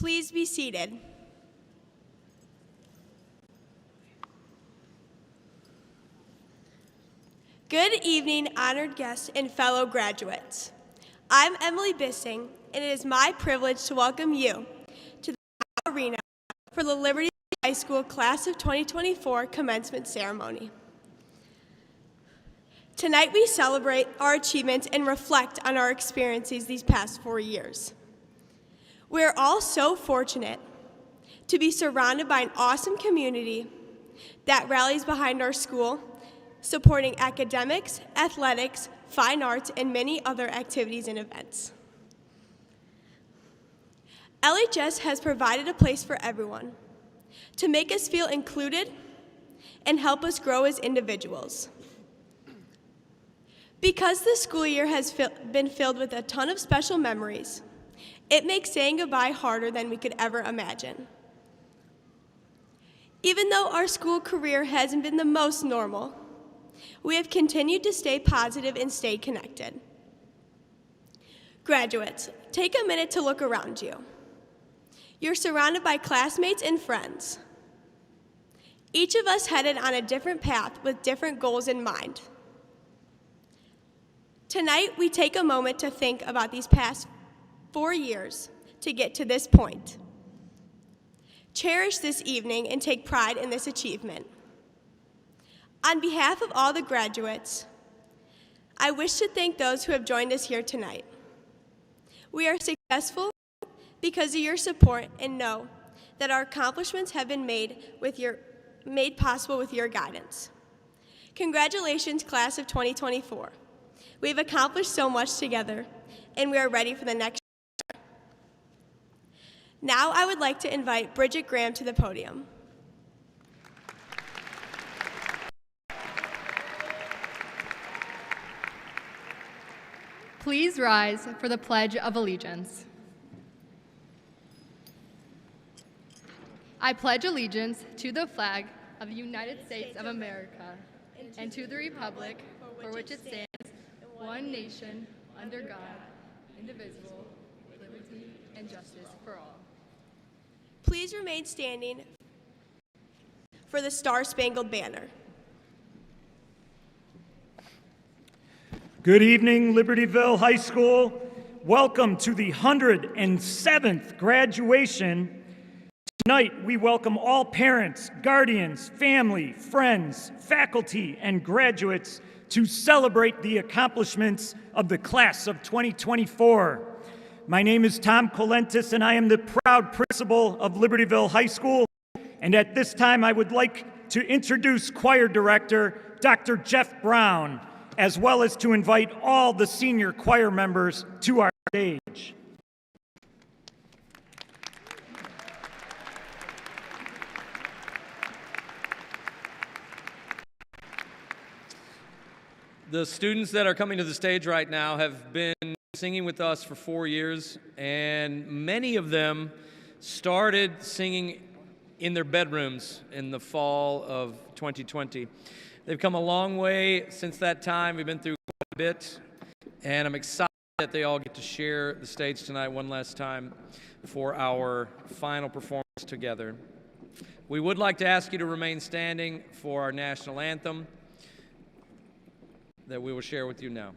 Please be seated. Good evening, honored guests and fellow graduates. I'm Emily Bissing, and it is my privilege to welcome you to the arena for the Libertyville High School Class of 2024 commencement ceremony. Tonight we celebrate our achievements and reflect on our experiences these past 4 years. We are all so fortunate to be surrounded by an awesome community that rallies behind our school, supporting academics, athletics, fine arts, and many other activities and events. LHS has provided a place for everyone to make us feel included and help us grow as individuals. Because this school year has been filled with a ton of special memories, it makes saying goodbye harder than we could ever imagine. Even though our school career hasn't been the most normal, we have continued to stay positive and stay connected. Graduates, take a minute to look around you. You're surrounded by classmates and friends. Each of us headed on a different path with different goals in mind. Tonight, we take a moment to think about these past 4 years to get to this point. Cherish this evening and take pride in this achievement. On behalf of all the graduates, I wish to thank those who have joined us here tonight. We are successful because of your support and know that our accomplishments have been made possible with your guidance. Congratulations, class of 2024. We've accomplished so much together, and we are ready for the next year. Now I would like to invite Bridget Graham to the podium. Please rise for the Pledge of Allegiance. I pledge allegiance to the flag of the United States of America and to the republic for which it stands, one nation, under God, indivisible, with liberty and justice for all. Please remain standing for the Star-Spangled Banner. Good evening, Libertyville High School. Welcome to the 107th graduation. Tonight, we welcome all parents, guardians, family, friends, faculty, and graduates to celebrate the accomplishments of the class of 2024. My name is Tom Colentis, and I am the proud principal of Libertyville High School. And at this time, I would like to introduce choir director, Dr. Jeff Brown, as well as to invite all the senior choir members to our stage. The students that are coming to the stage right now have been singing with us for 4 years, and many of them started singing in their bedrooms in the fall of 2020. They've come a long way since that time. We've been through quite a bit, and I'm excited that they all get to share the stage tonight one last time for our final performance together. We would like to ask you to remain standing for our national anthem that we will share with you now.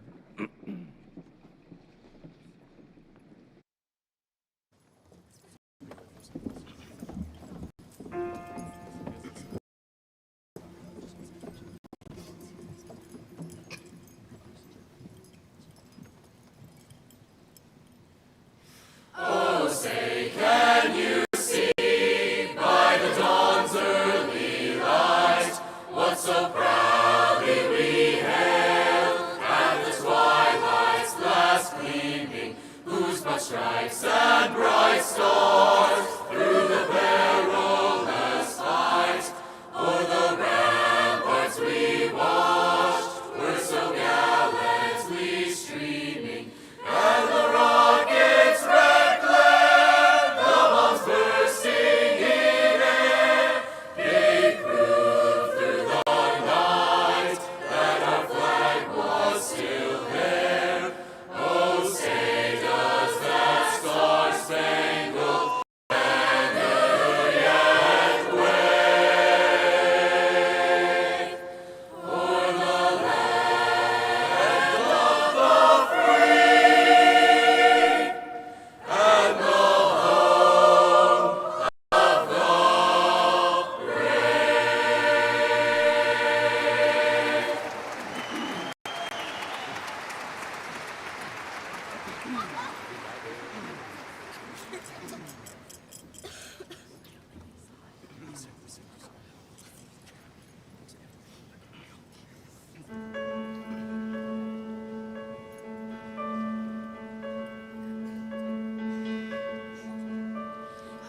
Oh, say, can you see by the dawn's early light what so proudly we hailed at the twilight's last gleaming, whose broad stripes and bright stars through the perilous fight o'er the ramparts we watched were so gallantly streaming, and the rockets red glare, the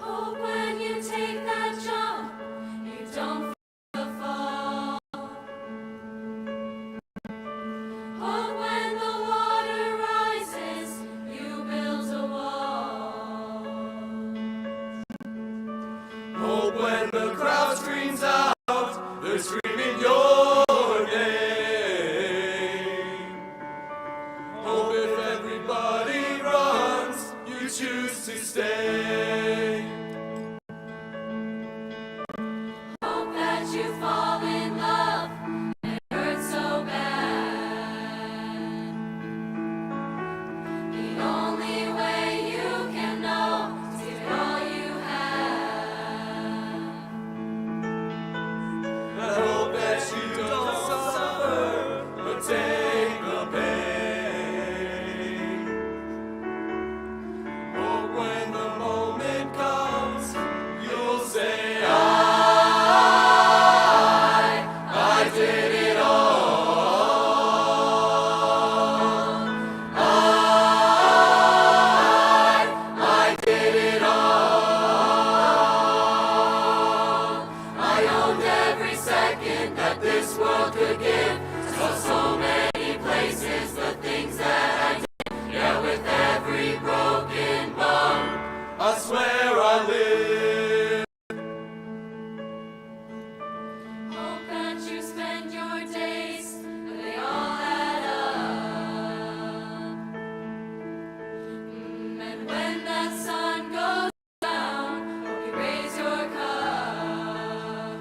Hope when you take that jump, you don't feel the fall. Hope when the water rises, you build a wall. Hope when the crowd screams out, they're screaming your name. Hope if everybody runs, you choose to stay. Hope that you fall in love, it hurts so bad. The only way you can know is give all you have. I hope that you don't suffer, but take the pain. Hope when the moment comes, you'll say, I did it all. I did it all. I owned every second that this world could give. Saw so many places, the things that I did. Yeah, with every broken bone, I swear I live. Hope that you spend your days, but they all add up. And when that sun goes down, hope you raise your cup.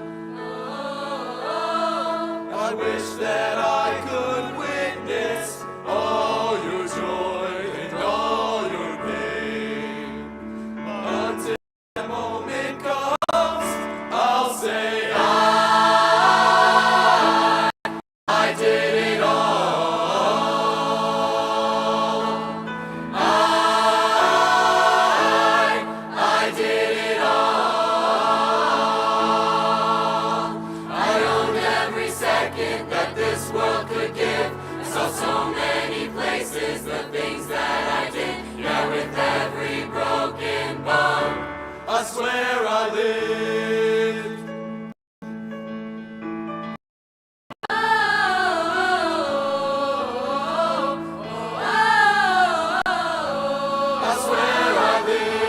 Oh, I wish that I could witness all your joy and all your pain. Until that moment comes, I'll say I did it all. I did it all. I owned every second that this world could give. I saw so many places, the things that I did. Yeah, with every broken bone, I swear I lived. I swear I lived.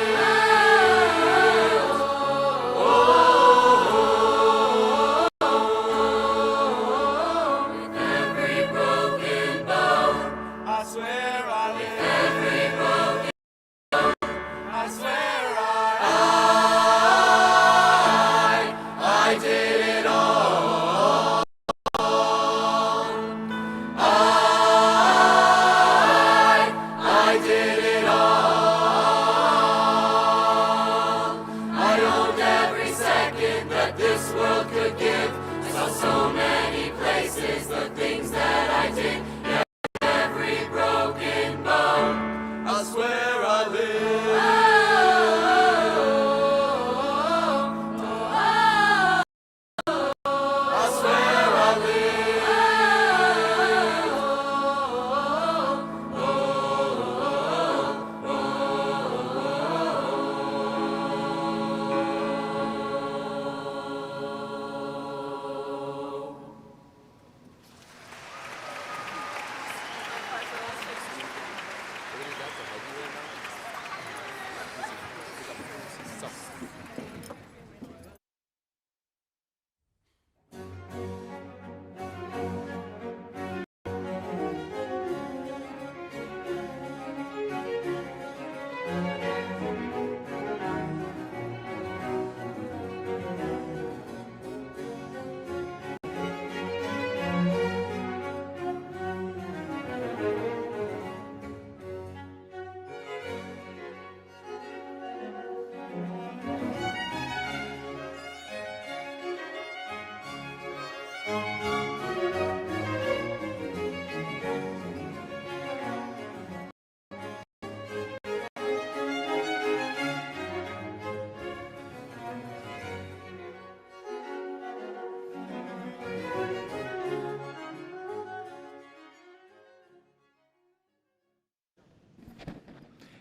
With every broken bone, I swear I lived. Every broken bone, I swear I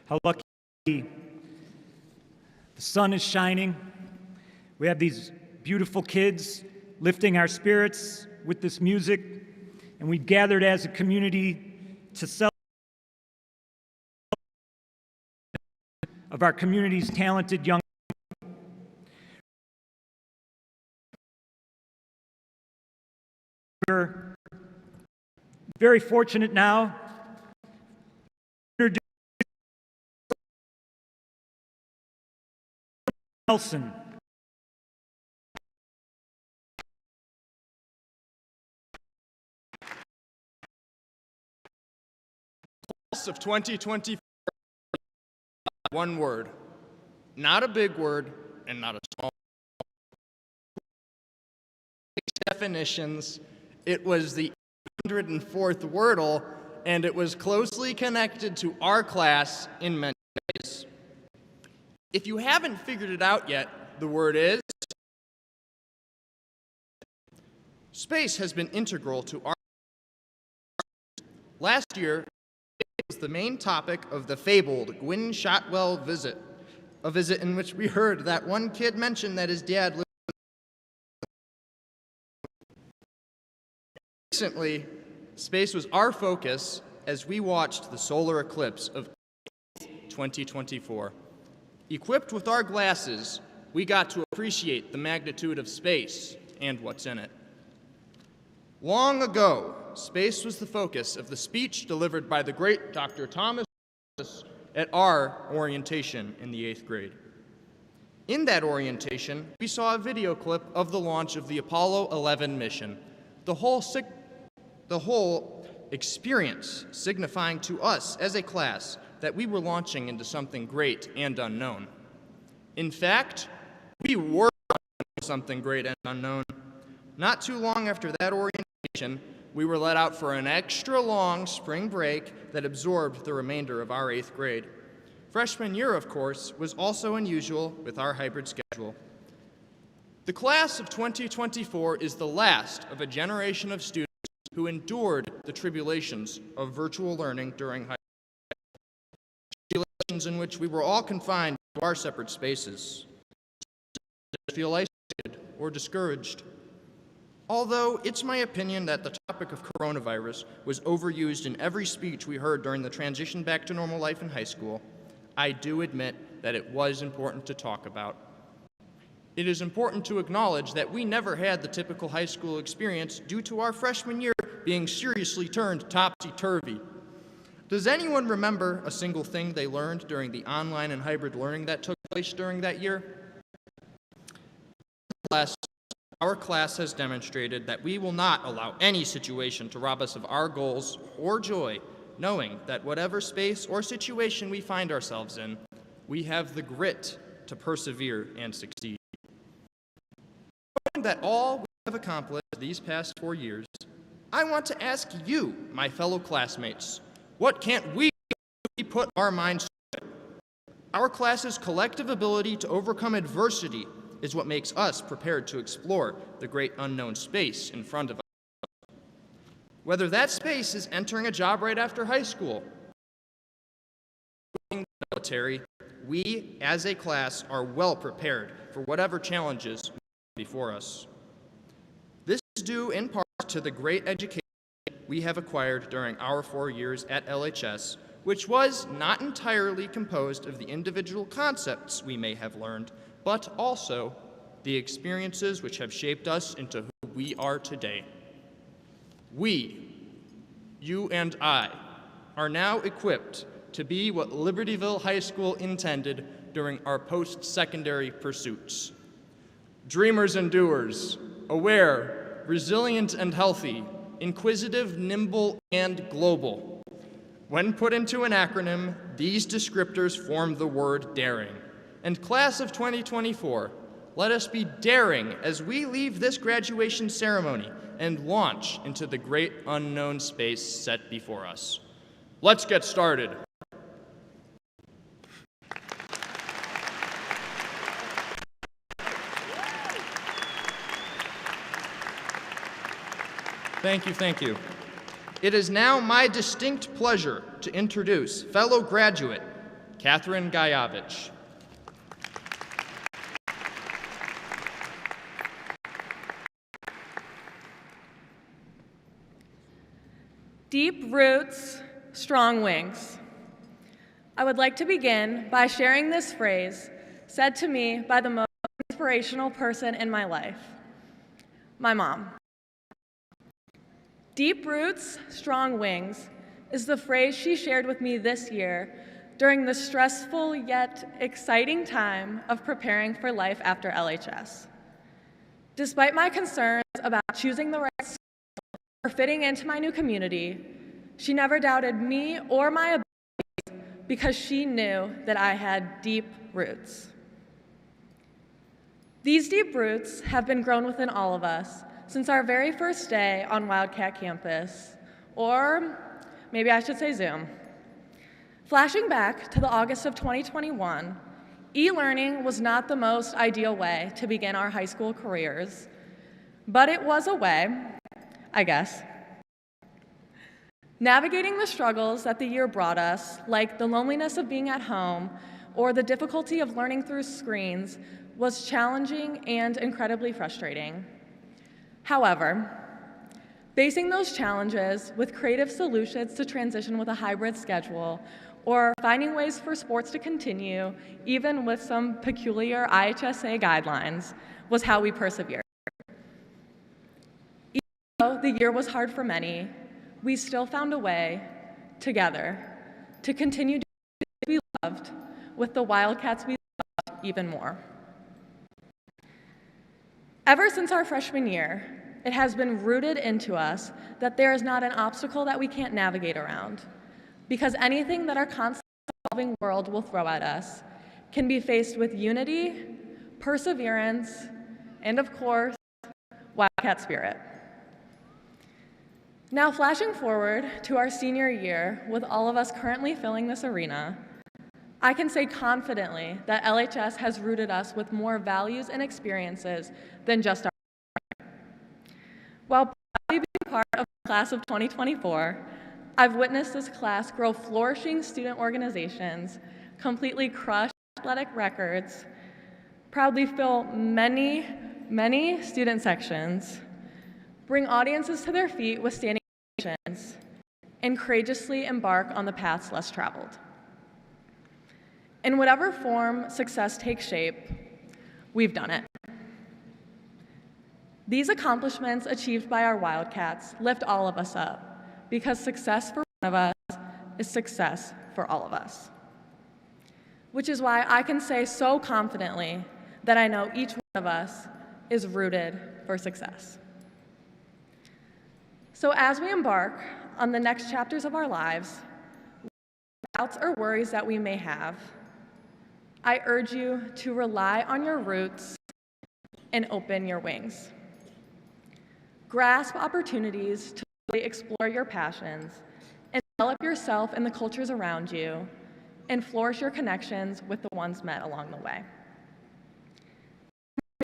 How lucky the sun is shining. We have these beautiful kids lifting our spirits with this music, and we gathered as a community to celebrate of our community's talented young people. We're very fortunate now to introduce Nelson. Class of 2024, one word, not a big word and not a small definitions. It was the 104th Wordle, and it was closely connected to our class in many ways. If you haven't figured it out yet, the word is space has been integral to our last year. Was the main topic of the fabled Gwynne Shotwell visit, a visit in which we heard that one kid mention that his dad lived. Recently, space was our focus as we watched the solar eclipse of 2024. Equipped with our glasses, we got to appreciate the magnitude of space and what's in it. Long ago, space was the focus of the speech delivered by the great Dr. Thomas at our orientation in the 8th grade. In that orientation, we saw a video clip of the launch of the Apollo 11 mission, the whole experience signifying to us as a class that we were launching into something great and unknown. In fact, we were something great and unknown. Not too long after that orientation, we were let out for an extra long spring break that absorbed the remainder of our 8th grade. Freshman year, of course, was also unusual with our hybrid schedule. The class of 2024 is the last of a generation of students who endured the tribulations of virtual learning during high school, tribulations in which we were all confined to our separate spaces, to feel isolated or discouraged. Although it's my opinion that the topic of coronavirus was overused in every speech we heard during the transition back to normal life in high school, I do admit that it was important to talk about. It is important to acknowledge that we never had the typical high school experience due to our freshman year being seriously turned topsy-turvy. Does anyone remember a single thing they learned during the online and hybrid learning that took place during that year? Nevertheless, our class has demonstrated that we will not allow any situation to rob us of our goals or joy, knowing that whatever space or situation we find ourselves in, we have the grit to persevere and succeed. Knowing that all we have accomplished these past 4 years, I want to ask you, my fellow classmates, what can't we put our minds to? Our class's collective ability to overcome adversity is what makes us prepared to explore the great unknown space in front of us. Whether that space is entering a job right after high school, joining the military, we as a class are well prepared for whatever challenges before us. This is due in part to the great education we have acquired during our 4 years at LHS, which was not entirely composed of the individual concepts we may have learned, but also the experiences which have shaped us into who we are today. We, you and I, are now equipped to be what Libertyville High School intended during our post-secondary pursuits. Dreamers and doers, aware, resilient and healthy, inquisitive, nimble, and global. When put into an acronym, these descriptors form the word daring. And class of 2024, let us be daring as we leave this graduation ceremony and launch into the great unknown space set before us. Let's get started. Thank you, thank you. It is now my distinct pleasure to introduce fellow graduate Catherine Gajavich. Deep roots, strong wings. I would like to begin by sharing this phrase said to me by the most inspirational person in my life, my mom. Deep roots, strong wings is the phrase she shared with me this year during the stressful yet exciting time of preparing for life after LHS. Despite my concerns about choosing the right school or fitting into my new community, she never doubted me or my abilities because she knew that I had deep roots. These deep roots have been grown within all of us since our very first day on Wildcat campus, or maybe I should say Zoom. Flashing back to the August of 2021, e-learning was not the most ideal way to begin our high school careers, but it was a way, I guess. Navigating the struggles that the year brought us, like the loneliness of being at home or the difficulty of learning through screens, was challenging and incredibly frustrating. However, facing those challenges with creative solutions to transition with a hybrid schedule or finding ways for sports to continue, even with some peculiar IHSA guidelines, was how we persevered. Though the year was hard for many, we still found a way, together, to continue doing what we loved with the Wildcats we loved even more. Ever since our freshman year, it has been rooted into us that there is not an obstacle that we can't navigate around, because anything that our constantly evolving world will throw at us can be faced with unity, perseverance, and of course, Wildcat spirit. Now, flashing forward to our senior year, with all of us currently filling this arena, I can say confidently that LHS has rooted us with more values and experiences than just our. While proudly being part of the class of 2024, I've witnessed this class grow flourishing student organizations, completely crush athletic records, proudly fill many, many student sections, bring audiences to their feet with standing ovations, and courageously embark on the paths less traveled. In whatever form success takes shape, we've done it. These accomplishments achieved by our Wildcats lift all of us up, because success for one of us is success for all of us. Which is why I can say so confidently that I know each one of us is rooted for success. So as we embark on the next chapters of our lives, doubts or worries that we may have, I urge you to rely on your roots and open your wings. Grasp opportunities to fully explore your passions and develop yourself and the cultures around you, and flourish your connections with the ones met along the way.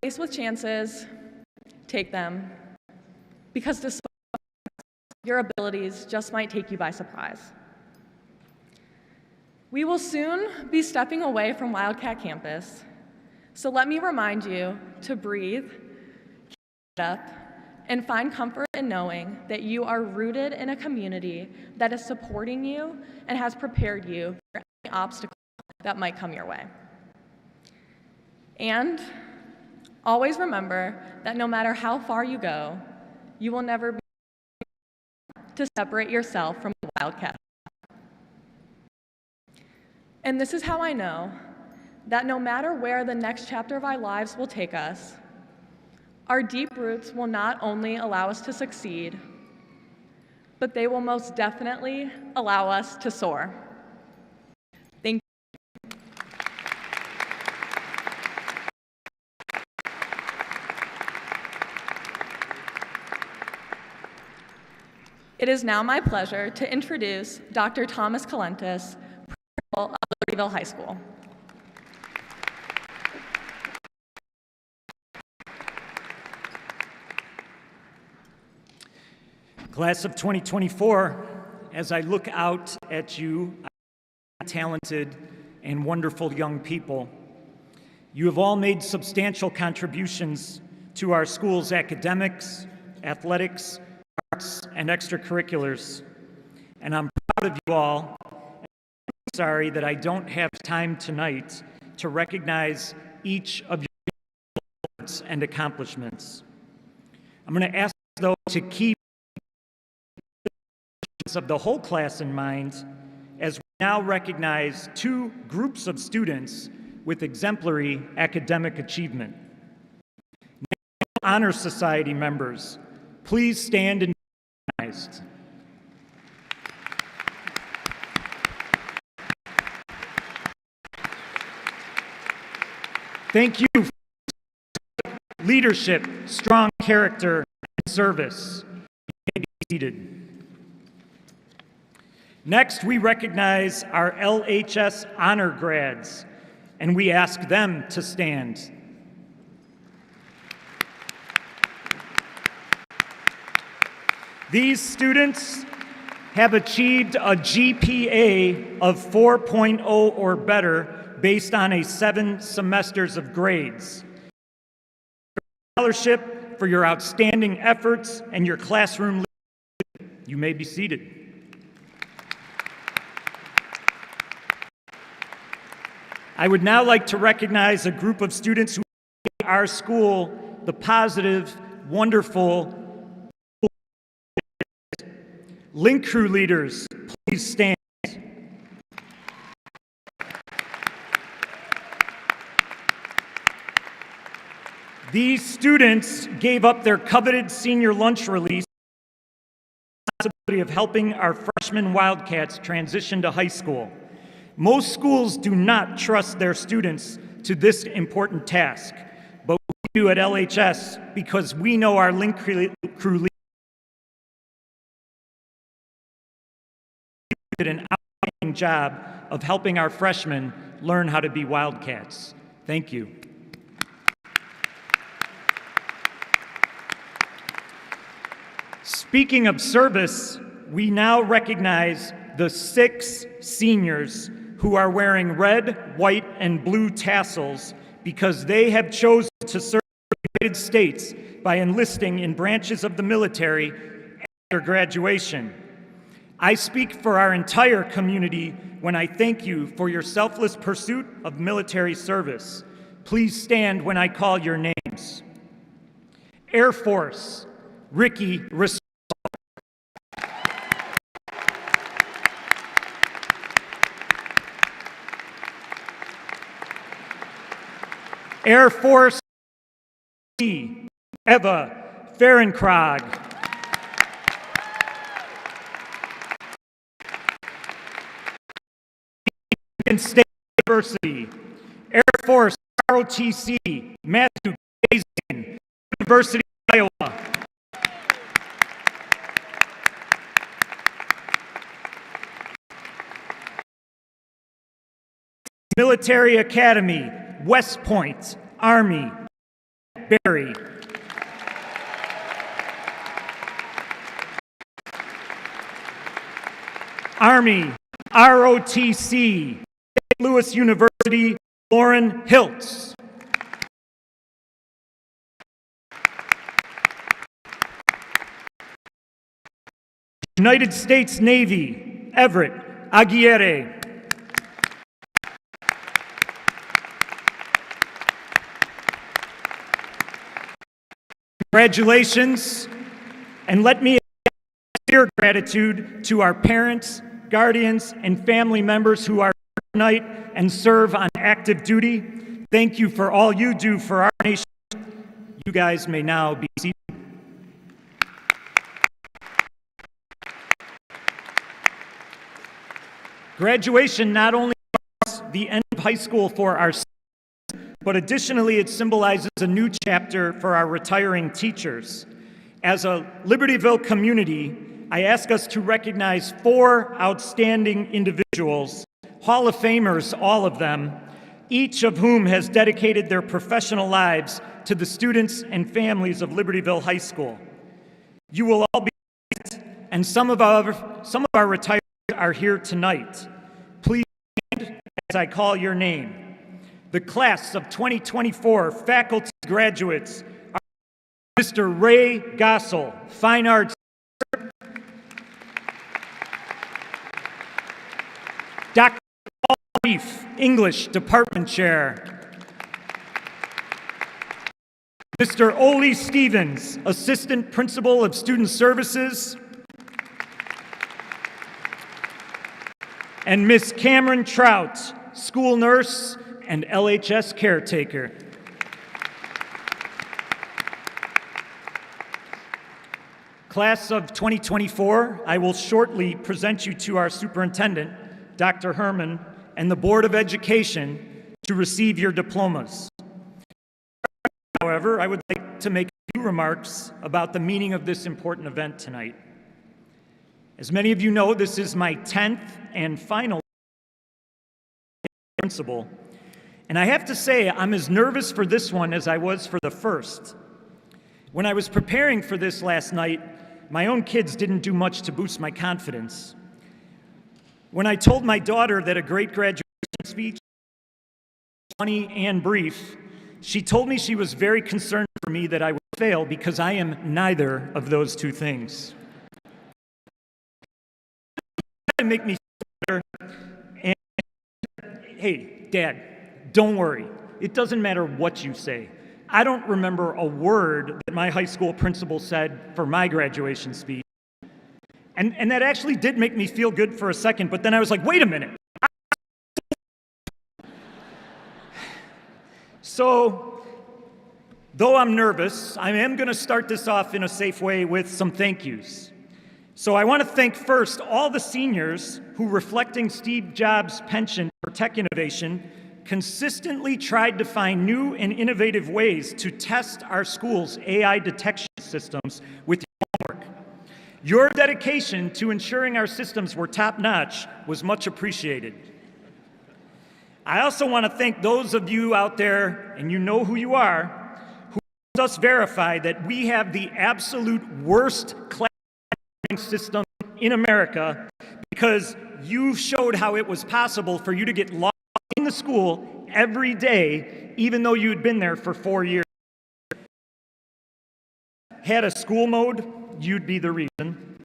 Faced with chances, take them, because despite your abilities just might take you by surprise. We will soon be stepping away from Wildcat campus, so let me remind you to breathe, keep it up, and find comfort in knowing that you are rooted in a community that is supporting you and has prepared you for any obstacle that might come your way. And always remember that no matter how far you go, you will never be able to separate yourself from the Wildcat. And this is how I know that no matter where the next chapter of our lives will take us, our deep roots will not only allow us to succeed, but they will most definitely allow us to soar. Thank you. It is now my pleasure to introduce Dr. Thomas Calentis, Principal of Libertyville High School. Class of 2024, as I look out at you, talented and wonderful young people. You have all made substantial contributions to our school's academics, athletics, arts, and extracurriculars. And I'm proud of you all. I'm sorry that I don't have time tonight to recognize each of your efforts and accomplishments. I'm going to ask, though, to keep the of the whole class in mind as we now recognize two groups of students with exemplary academic achievement. National Honor Society members, please stand and be recognized. Thank you for your leadership, strong character, and service. You may be seated. Next, we recognize our LHS honor grads, and we ask them to stand. These students have achieved a GPA of 4.0 or better based on 7 semesters of grades. Scholarship for your outstanding efforts and your classroom leadership. You may be seated. I would now like to recognize a group of students who made our school the positive, wonderful. Link crew leaders, please stand. These students gave up their coveted senior lunch release with the responsibility of helping our freshman Wildcats transition to high school. Most schools do not trust their students to this important task, but we do at LHS because we know our Link crew leaders did an outstanding job of helping our freshmen learn how to be Wildcats. Thank you. Speaking of service, we now recognize the 6 seniors who are wearing red, white, and blue tassels because they have chosen to serve the United States by enlisting in branches of the military after graduation. I speak for our entire community when I thank you for your selfless pursuit of military service. Please stand when I call your names. Air Force, Ricky Ris. Air Force C, Eva Ferenkrog. Michigan State University. Air Force ROTC, Matthew Gazian, University of Iowa. Military Academy, West Point, Army, Barry. Army, ROTC, St. Louis University, Lauren Hiltz. United States Navy, Everett Aguirre. Congratulations, and let me express sincere gratitude to our parents, guardians, and family members who are here tonight and serve on active duty. Thank you for all you do for our nation. You guys may now be seated. Graduation not only marks the end of high school for our students, but additionally it symbolizes a new chapter for our retiring teachers. As a Libertyville community, I ask us to recognize 4 outstanding individuals, Hall of Famers, all of them, each of whom has dedicated their professional lives to the students and families of Libertyville High School. You will all be missed, and some of our retirees are here tonight. Please stand as as I call your name. The class of 2024 faculty graduates are Mr. Ray Gossel, Fine Arts, Dr. Paul Reef, English Department Chair, Mr. Ole Stevens, Assistant Principal of Student Services, and Miss Cameron Trout, School Nurse and LHS Caretaker. Class of 2024, I will shortly present you to our superintendent, Dr. Herman, and the Board of Education to receive your diplomas. However, I would like to make a few remarks about the meaning of this important event tonight. As many of you know, this is my 10th and final principal, and I have to say I'm as nervous for this one as I was for the first. When I was preparing for this last night, my own kids didn't do much to boost my confidence. When I told my daughter that a great graduation speech was funny and brief, she told me she was very concerned for me that I would fail because I am neither of those two things. To make me better, and hey, Dad, don't worry. It doesn't matter what you say. I don't remember a word that my high school principal said for my graduation speech. And that actually did make me feel good for a second, but then I was like, wait a minute. So, though I'm nervous, I am going to start this off in a safe way with some thank yous. So I want to thank first all the seniors who, reflecting Steve Jobs' penchant for tech innovation, consistently tried to find new and innovative ways to test our school's AI detection systems with your homework. Your dedication to ensuring our systems were top-notch was much appreciated. I also want to thank those of you out there, and you know who you are, who helped us verify that we have the absolute worst class system in America because you showed how it was possible for you to get lost in the school every day, even though you'd been there for 4 years. Had a school mode, you'd be the reason.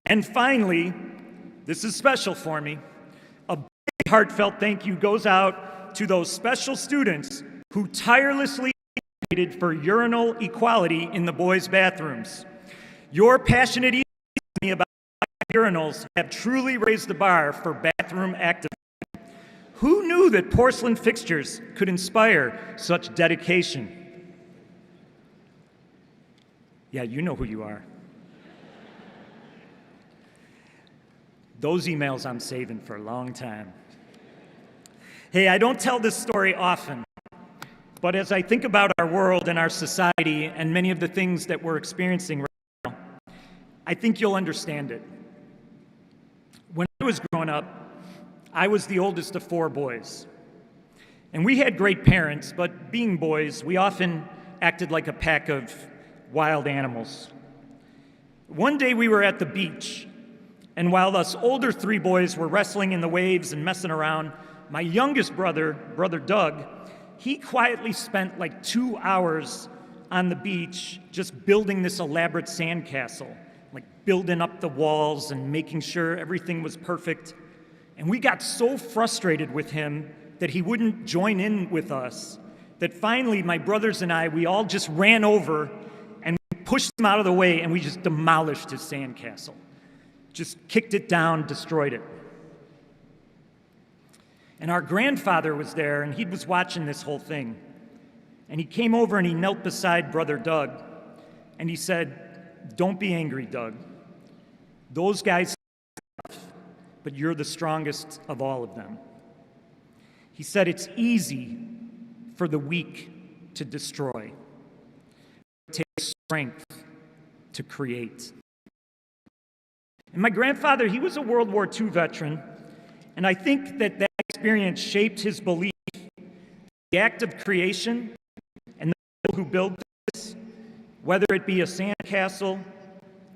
And finally, this is special for me, a big heartfelt thank you goes out to those special students who tirelessly advocated for urinal equality in the boys' bathrooms. Your passionate emails to me about urinals have truly raised the bar for bathroom activism. Who knew that porcelain fixtures could inspire such dedication? Yeah, you know who you are. Those emails I'm saving for a long time. Hey, I don't tell this story often, but as I think about our world and our society and many of the things that we're experiencing right now, I think you'll understand it. When I was growing up, I was the oldest of 4 boys. And we had great parents, but being boys, we often acted like a pack of wild animals. One day we were at the beach, and while us older 3 boys were wrestling in the waves and messing around, my youngest brother, Brother Doug, he quietly spent like 2 hours on the beach just building this elaborate sandcastle, like building up the walls and making sure everything was perfect. And we got so frustrated with him that he wouldn't join in with us that finally my brothers and I, we all just ran over and pushed him out of the way, and we just demolished his sandcastle. Just kicked it down, destroyed it. And our grandfather was there, and he was watching this whole thing. And he came over and he knelt beside Brother Doug, and he said, "Don't be angry, Doug. Those guys, but you're the strongest of all of them." He said, "It's easy for the weak to destroy. It takes strength to create." And my grandfather, he was a World War II veteran, and I think that experience shaped his belief the act of creation and the people who build this, whether it be a sandcastle,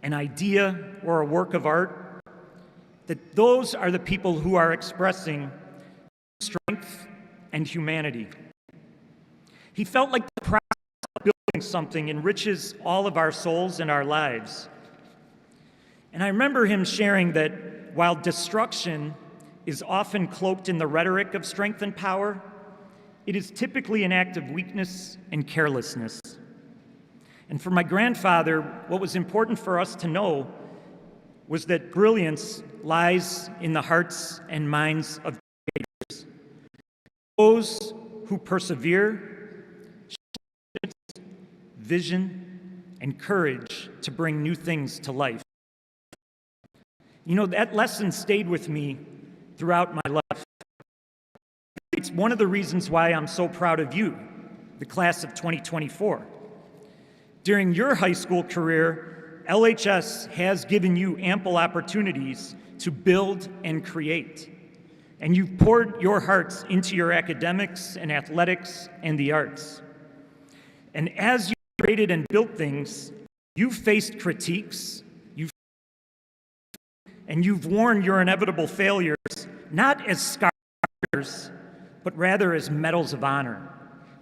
an idea, or a work of art, that those are the people who are expressing strength and humanity. He felt like the process of building something enriches all of our souls and our lives. And I remember him sharing that while destruction is often cloaked in the rhetoric of strength and power, it is typically an act of weakness and carelessness. And for my grandfather, what was important for us to know was that brilliance lies in the hearts and minds of creators. Those who persevere, show vision, and courage to bring new things to life. You know, that lesson stayed with me throughout my life. It's one of the reasons why I'm so proud of you, the class of 2024. During your high school career, LHS has given you ample opportunities to build and create. And you've poured your hearts into your academics and athletics and the arts. And as you created and built things, you've faced critiques, you've worn your inevitable failures, not as scars, but rather as medals of honor,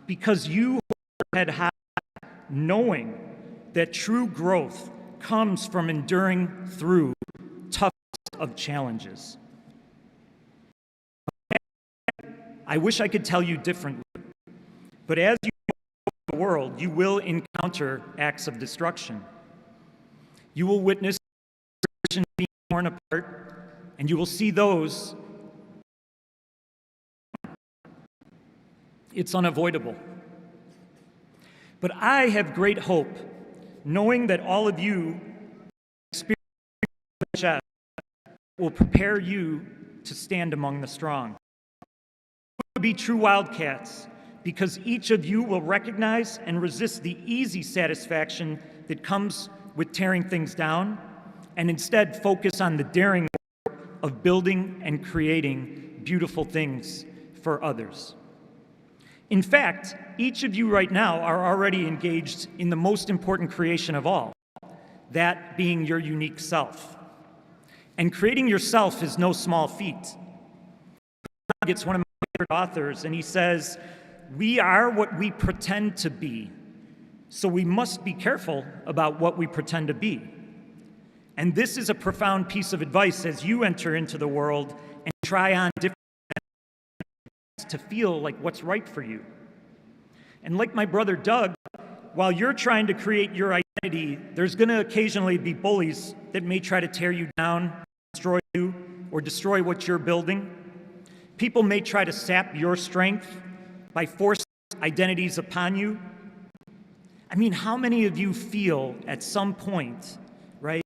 because you had high, knowing that true growth comes from enduring through toughest of challenges. I wish I could tell you differently, but as you go through the world, you will encounter acts of destruction. You will witness being torn apart, and you will see those. It's unavoidable. But I have great hope, knowing that all of you experience will prepare you to stand among the strong. You will be true Wildcats, because each of you will recognize and resist the easy satisfaction that comes with tearing things down, and instead focus on the daring work of building and creating beautiful things for others. In fact, each of you right now are already engaged in the most important creation of all, that being your unique self. And creating yourself is no small feat. It's one of my favorite authors, and he says, "We are what we pretend to be, so we must be careful about what we pretend to be." And this is a profound piece of advice as you enter into the world and try on different things to feel like what's right for you. And like my brother Doug, while you're trying to create your identity, there's going to occasionally be bullies that may try to tear you down, destroy you, or destroy what you're building. People may try to sap your strength by forcing identities upon you. I mean, how many of you feel at some point, right,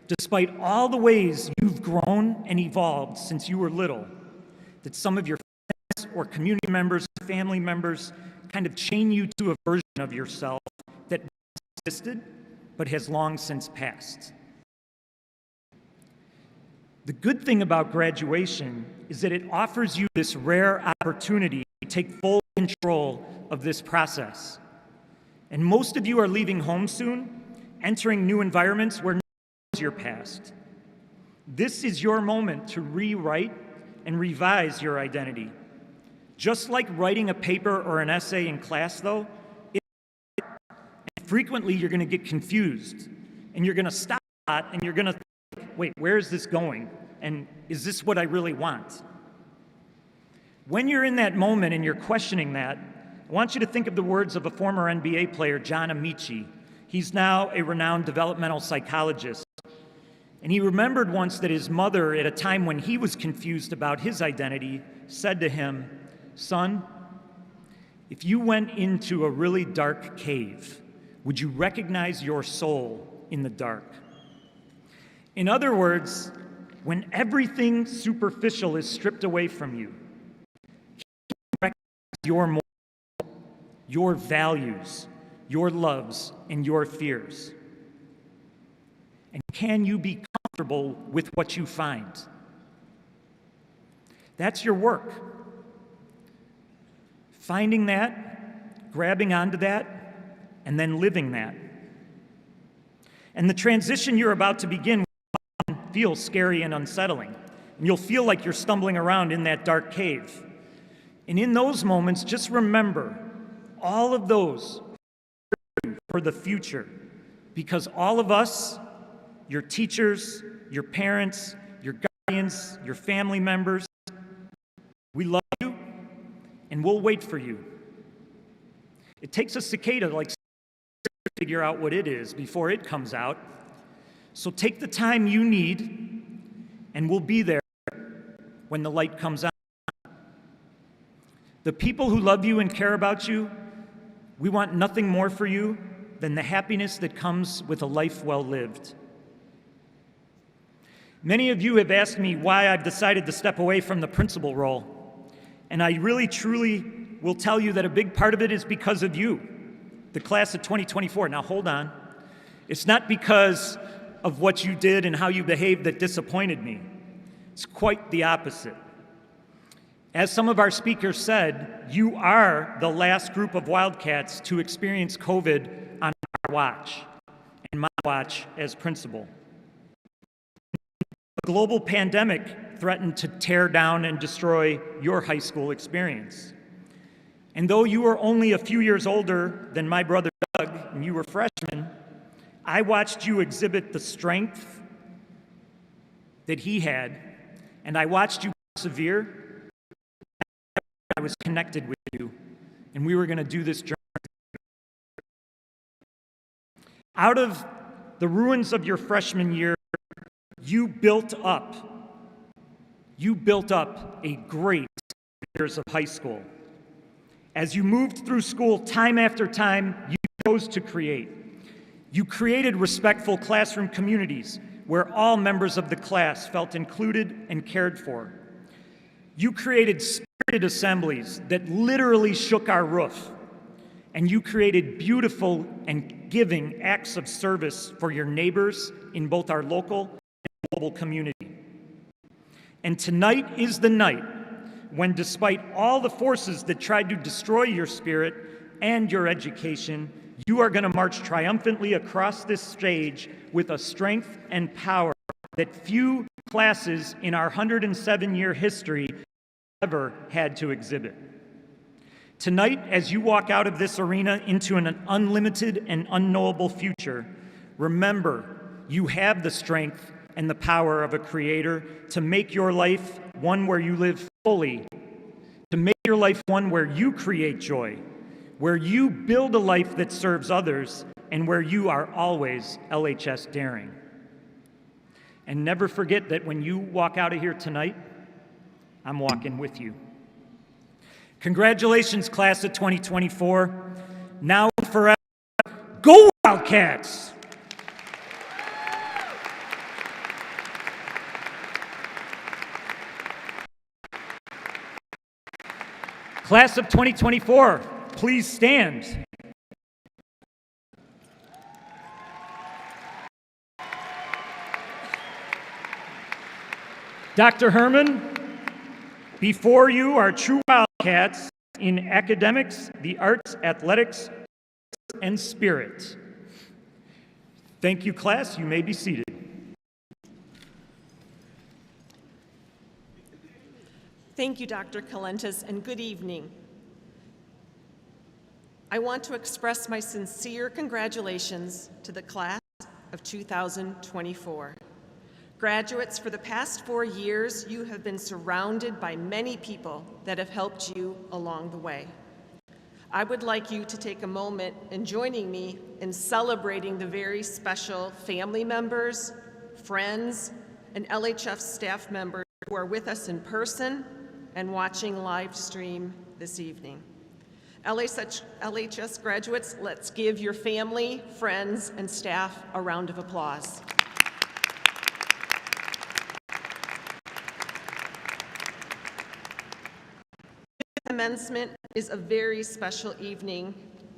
despite all the ways you've grown and evolved since you were little, that some of your friends or community members, family members, kind of chain you to a version of yourself that existed but has long since passed? The good thing about graduation is that it offers you this rare opportunity to take full control of this process. And most of you are leaving home soon, entering new environments where your past. This is your moment to rewrite and revise your identity. Just like writing a paper or an essay in class, though, frequently you're going to get confused, and you're going to stop and you're going to think, wait, where is this going? And is this what I really want? When you're in that moment and you're questioning that, I want you to think of the words of a former NBA player, John Amici. He's now a renowned developmental psychologist. And he remembered once that his mother, at a time when he was confused about his identity, said to him, "Son, if you went into a really dark cave, would you recognize your soul in the dark?" In other words, when everything superficial is stripped away from you, recognize your moral, your values, your loves, and your fears. And can you be comfortable with what you find? That's your work. Finding that, grabbing onto that, and then living that. And the transition you're about to begin will feel scary and unsettling. And you'll feel like you're stumbling around in that dark cave. And in those moments, just remember all of those for the future, because all of us, your teachers, your parents, your guardians, your family members, we love you and we'll wait for you. It takes a cicada like to figure out what it is before it comes out. So take the time you need and we'll be there when the light comes on. The people who love you and care about you, we want nothing more for you than the happiness that comes with a life well lived. Many of you have asked me why I've decided to step away from the principal role, and I really, truly will tell you that a big part of it is because of you, the class of 2024. Now hold on. It's not because of what you did and how you behaved that disappointed me. It's quite the opposite. As some of our speakers said, you are the last group of Wildcats to experience COVID on our watch, and my watch as principal. The global pandemic threatened to tear down and destroy your high school experience. And though you were only a few years older than my brother Doug, and you were freshmen, I watched you exhibit the strength that he had, and I watched you persevere. I was connected with you, and we were going to do this journey. Out of the ruins of your freshman year, you built up a great years of high school. As you moved through school time after time, you chose to create. You created respectful classroom communities where all members of the class felt included and cared for. You created spirited assemblies that literally shook our roof. And you created beautiful and giving acts of service for your neighbors in both our local and global community. And tonight is the night when, despite all the forces that tried to destroy your spirit and your education, you are going to march triumphantly across this stage with a strength and power that few classes in our 107-year history ever had to exhibit. Tonight, as you walk out of this arena into an unlimited and unknowable future, remember you have the strength and the power of a creator to make your life one where you live fully, to make your life one where you create joy, where you build a life that serves others, and where you are always LHS daring. And never forget that when you walk out of here tonight, I'm walking with you. Congratulations, class of 2024. Now and forever, go Wildcats! Class of 2024, please stand. Dr. Herman, before you are true Wildcats in academics, the arts, athletics, and spirit. Thank you, class. You may be seated. Thank you, Dr. Kalentis, and good evening. I want to express my sincere congratulations to the class of 2024. Graduates, for the past 4 years, you have been surrounded by many people that have helped you along the way. I would like you to take a moment in joining me in celebrating the very special family members, friends, and LHF staff members who are with us in person and watching live stream this evening. LHS graduates, let's give your family, friends, and staff a round of applause. Commencement is a very special evening,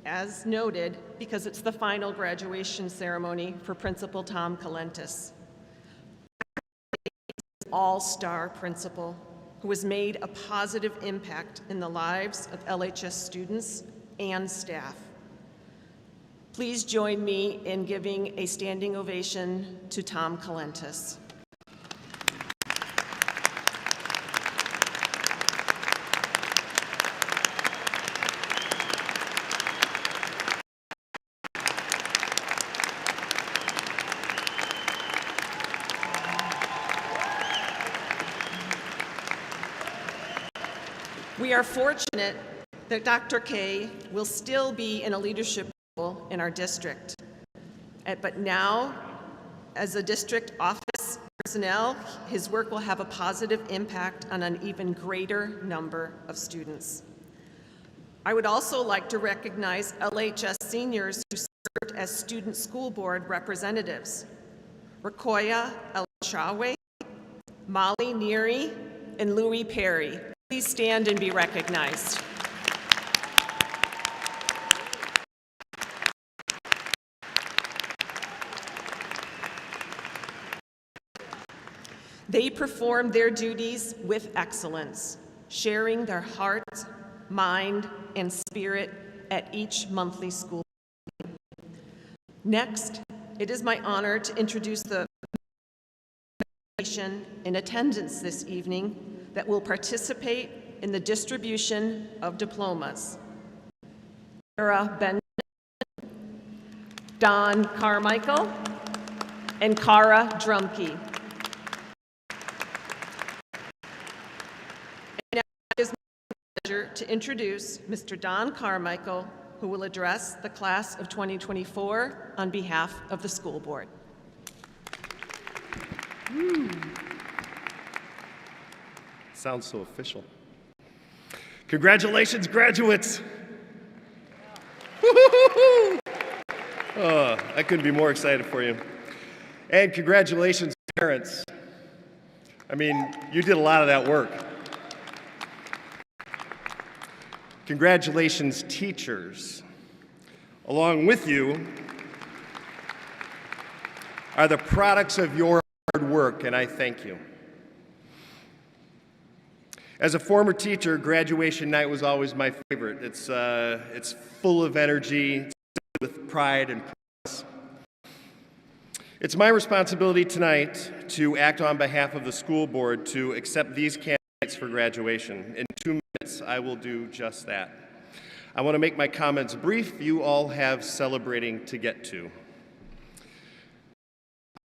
as noted, because it's the final graduation ceremony for Principal Tom Kalentis. All-star principal who has made a positive impact in the lives of LHS students and staff. Please join me in giving a standing ovation to Tom Kalentis. We are fortunate that Dr. K will still be in a leadership role in our district. But now, as a district office personnel, his work will have a positive impact on an even greater number of students. I would also like to recognize LHS seniors who served as student school board representatives. Rakoya El-Shawe, Molly Neary, and Louis Perry. Please stand and be recognized. They performed their duties with excellence, sharing their heart, mind, and spirit at each monthly school meeting. Next, it is my honor to introduce the congregation in attendance this evening that will participate in the distribution of diplomas. Sarah Benjamin, Don Carmichael, and Cara Drumkey. To introduce Mr. Don Carmichael, who will address the class of 2024 on behalf of the school board. Sounds so official. Congratulations, graduates! Oh, I couldn't be more excited for you. And congratulations, parents. I mean, you did a lot of that work. Congratulations, teachers. Along with you are the products of your hard work, and I thank you. As a former teacher, graduation night was always my favorite. It's full of energy, it's filled with pride and promise. It's my responsibility tonight to act on behalf of the school board to accept these candidates for graduation. In 2 minutes, I will do just that. I want to make my comments brief. You all have celebrating to get to.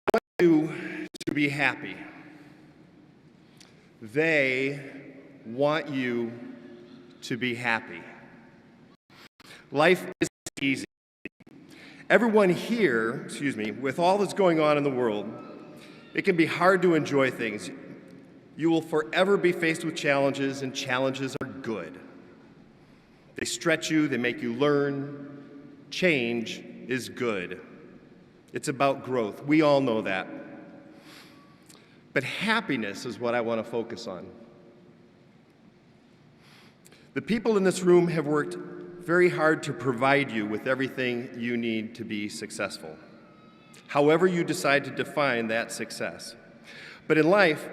I want you to be happy. They want you to be happy. Life isn't easy. Everyone here, with all that's going on in the world, it can be hard to enjoy things. You will forever be faced with challenges, and challenges are good. They stretch you, they make you learn. Change is good. It's about growth. We all know that. But happiness is what I want to focus on. The people in this room have worked very hard to provide you with everything you need to be successful, however you decide to define that success. But in life,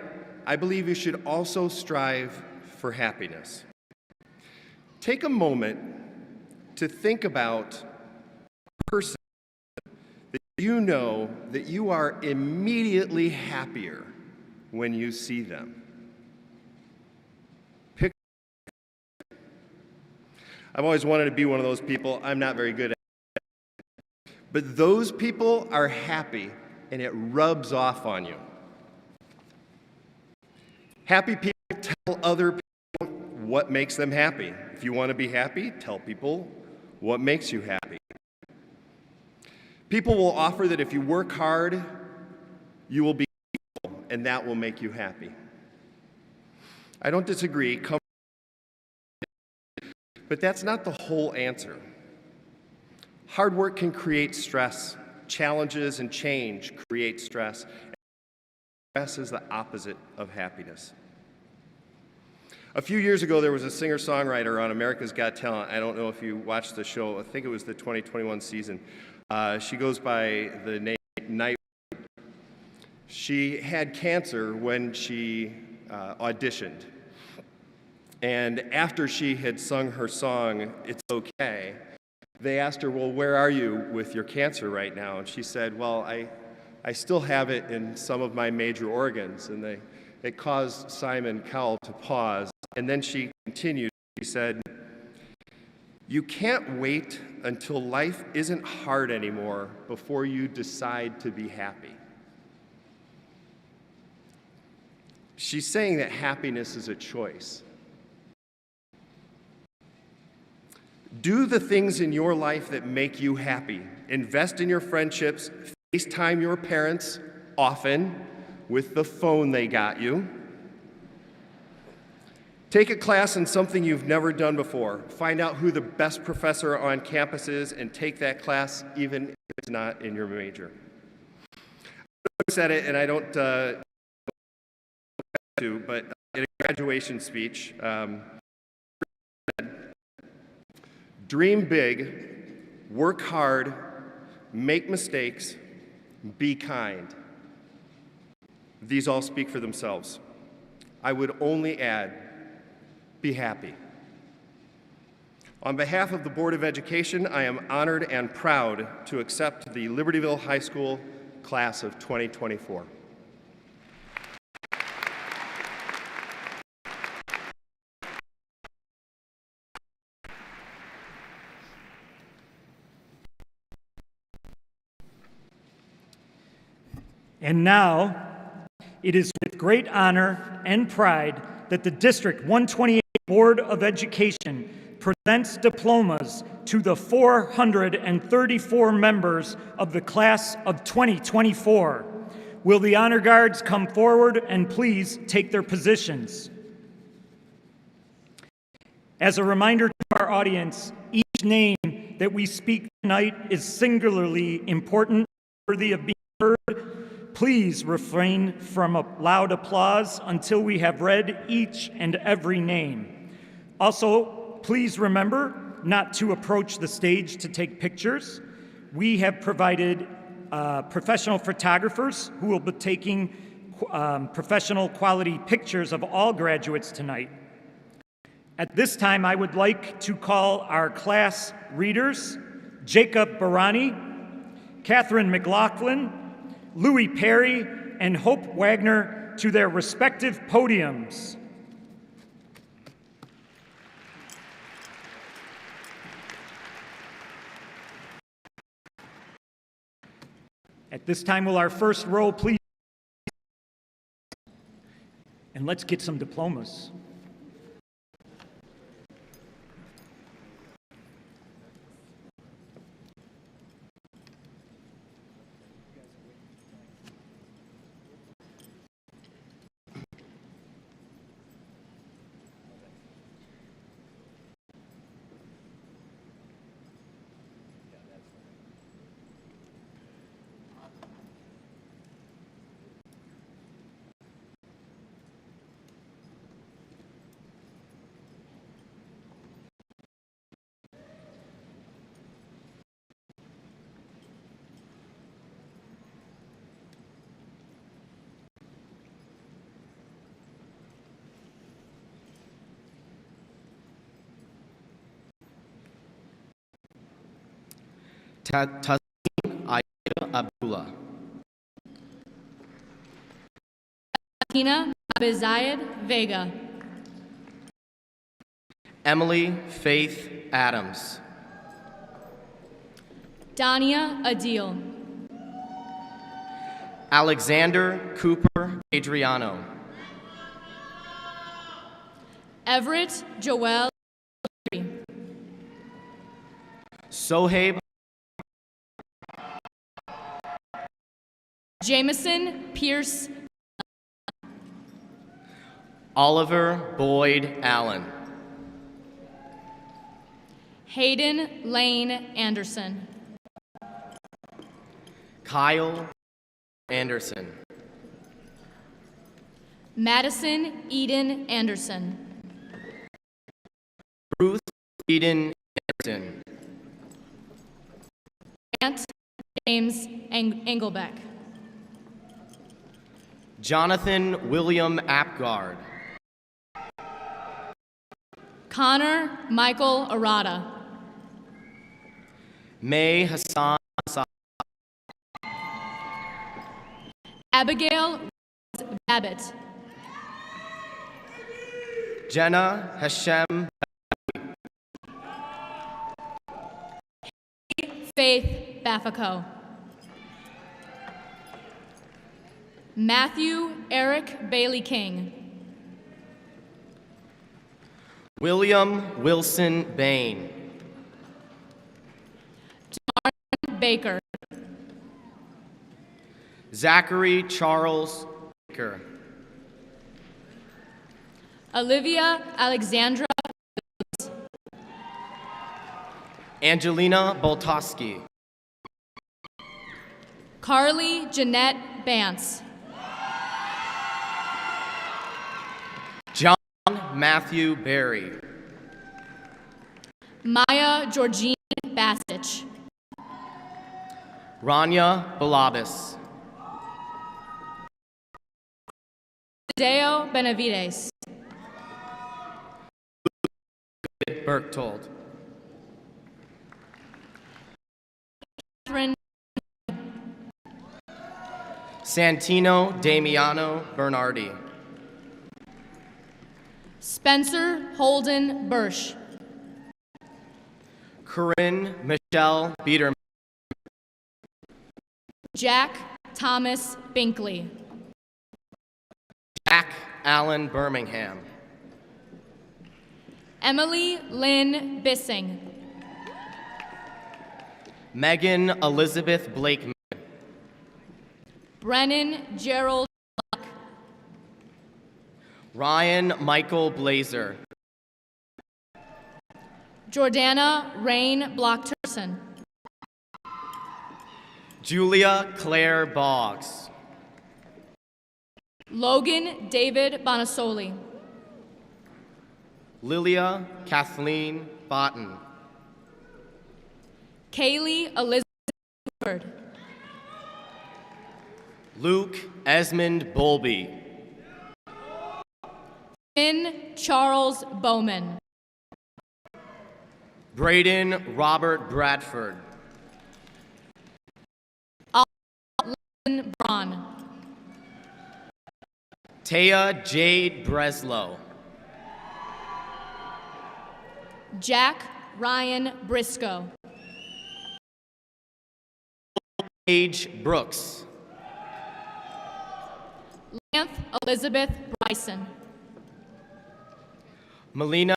I believe you should also strive for happiness. Take a moment to think about a person that you know that you are immediately happier when you see them. I've always wanted to be one of those people. I'm not very good at it. But those people are happy, and it rubs off on you. Happy people tell other people what makes them happy. If you want to be happy, tell people what makes you happy. People will offer that if you work hard, you will be peaceful, and that will make you happy. I don't disagree. But that's not the whole answer. Hard work can create stress. Challenges and change create stress. Stress is the opposite of happiness. A few years ago, there was a singer-songwriter on America's Got Talent. I don't know if you watched the show. I think it was the 2021 season. She goes by the name Night. She had cancer when she auditioned. And after she had sung her song, It's Okay, they asked her, well, where are you with your cancer right now? And she said, well, I still have it in some of my major organs. And it caused Simon Cowell to pause. And then she continued, she said, you can't wait until life isn't hard anymore before you decide to be happy. She's saying that happiness is a choice. Do the things in your life that make you happy. Invest in your friendships. FaceTime your parents often with the phone they got you. Take a class in something you've never done before. Find out who the best professor on campus is and take that class even if it's not in your major. I said it, and I don't but in a graduation speech, dream big, work hard, make mistakes, be kind. These all speak for themselves. I would only add, be happy. On behalf of the Board of Education, I am honored and proud to accept the Libertyville High School class of 2024. And now, it is with great honor and pride that the District 128 Board of Education presents diplomas to the 434 members of the class of 2024. Will the honor guards come forward and please take their positions? As a reminder to our audience, each name that we speak tonight is singularly important, worthy of being heard. Please refrain from a loud applause until we have read each and every name. Also, please remember not to approach the stage to take pictures. We have provided professional photographers who will be taking professional quality pictures of all graduates tonight. At this time, I would like to call our class readers, Jacob Barani, Catherine McLaughlin, Louis Perry, and Hope Wagner to their respective podiums. At this time, will our first row please? And let's get some diplomas. Tasneem Aida Abdullah. Tina Abizayed Vega. Emily Faith Adams. Dania Adil. Alexander Cooper Adriano. Everett Joel. Sohaib Jameson Pierce. Oliver Boyd Allen. Hayden Lane Anderson. Kyle Anderson. Madison Eden Anderson. Ruth Eden Anderson. Grant James Engelbeck. Jonathan William Apgard. Connor Michael Arata. May Hassan Sa. Abigail Babbitt. Jenna Hashem. Faith Bafako. Matthew Eric Bailey King. William Wilson Bain. Baker. Zachary Charles Baker. Olivia Alexandra. Angelina Boltoski. Carly Jeanette Bance. John Matthew Berry. Maya Georgine Bassich. Rania Balabas. Deo Benavides. Berchtold. Catherine. Santino Damiano Bernardi. Spencer Holden Bursch. Corinne Michelle Biederman. Jack Thomas Binkley. Jack Allen Birmingham. Emily Lynn Bissing. Megan Elizabeth Blakeman. Brennan Gerald Luck. Ryan Michael Blazer. Jordana Rain Block-Turson. Julia Claire Boggs. Logan David Bonasoli. Lilia Kathleen Botten. Kaylee Elizabeth Woodford. Luke Esmond Bolby. Finn Charles Bowman. Braden Robert Bradford. Alden Braun. Taya Jade Breslow. Jack Ryan Briscoe. Paige Brooks. Lance Elizabeth Bryson. Melina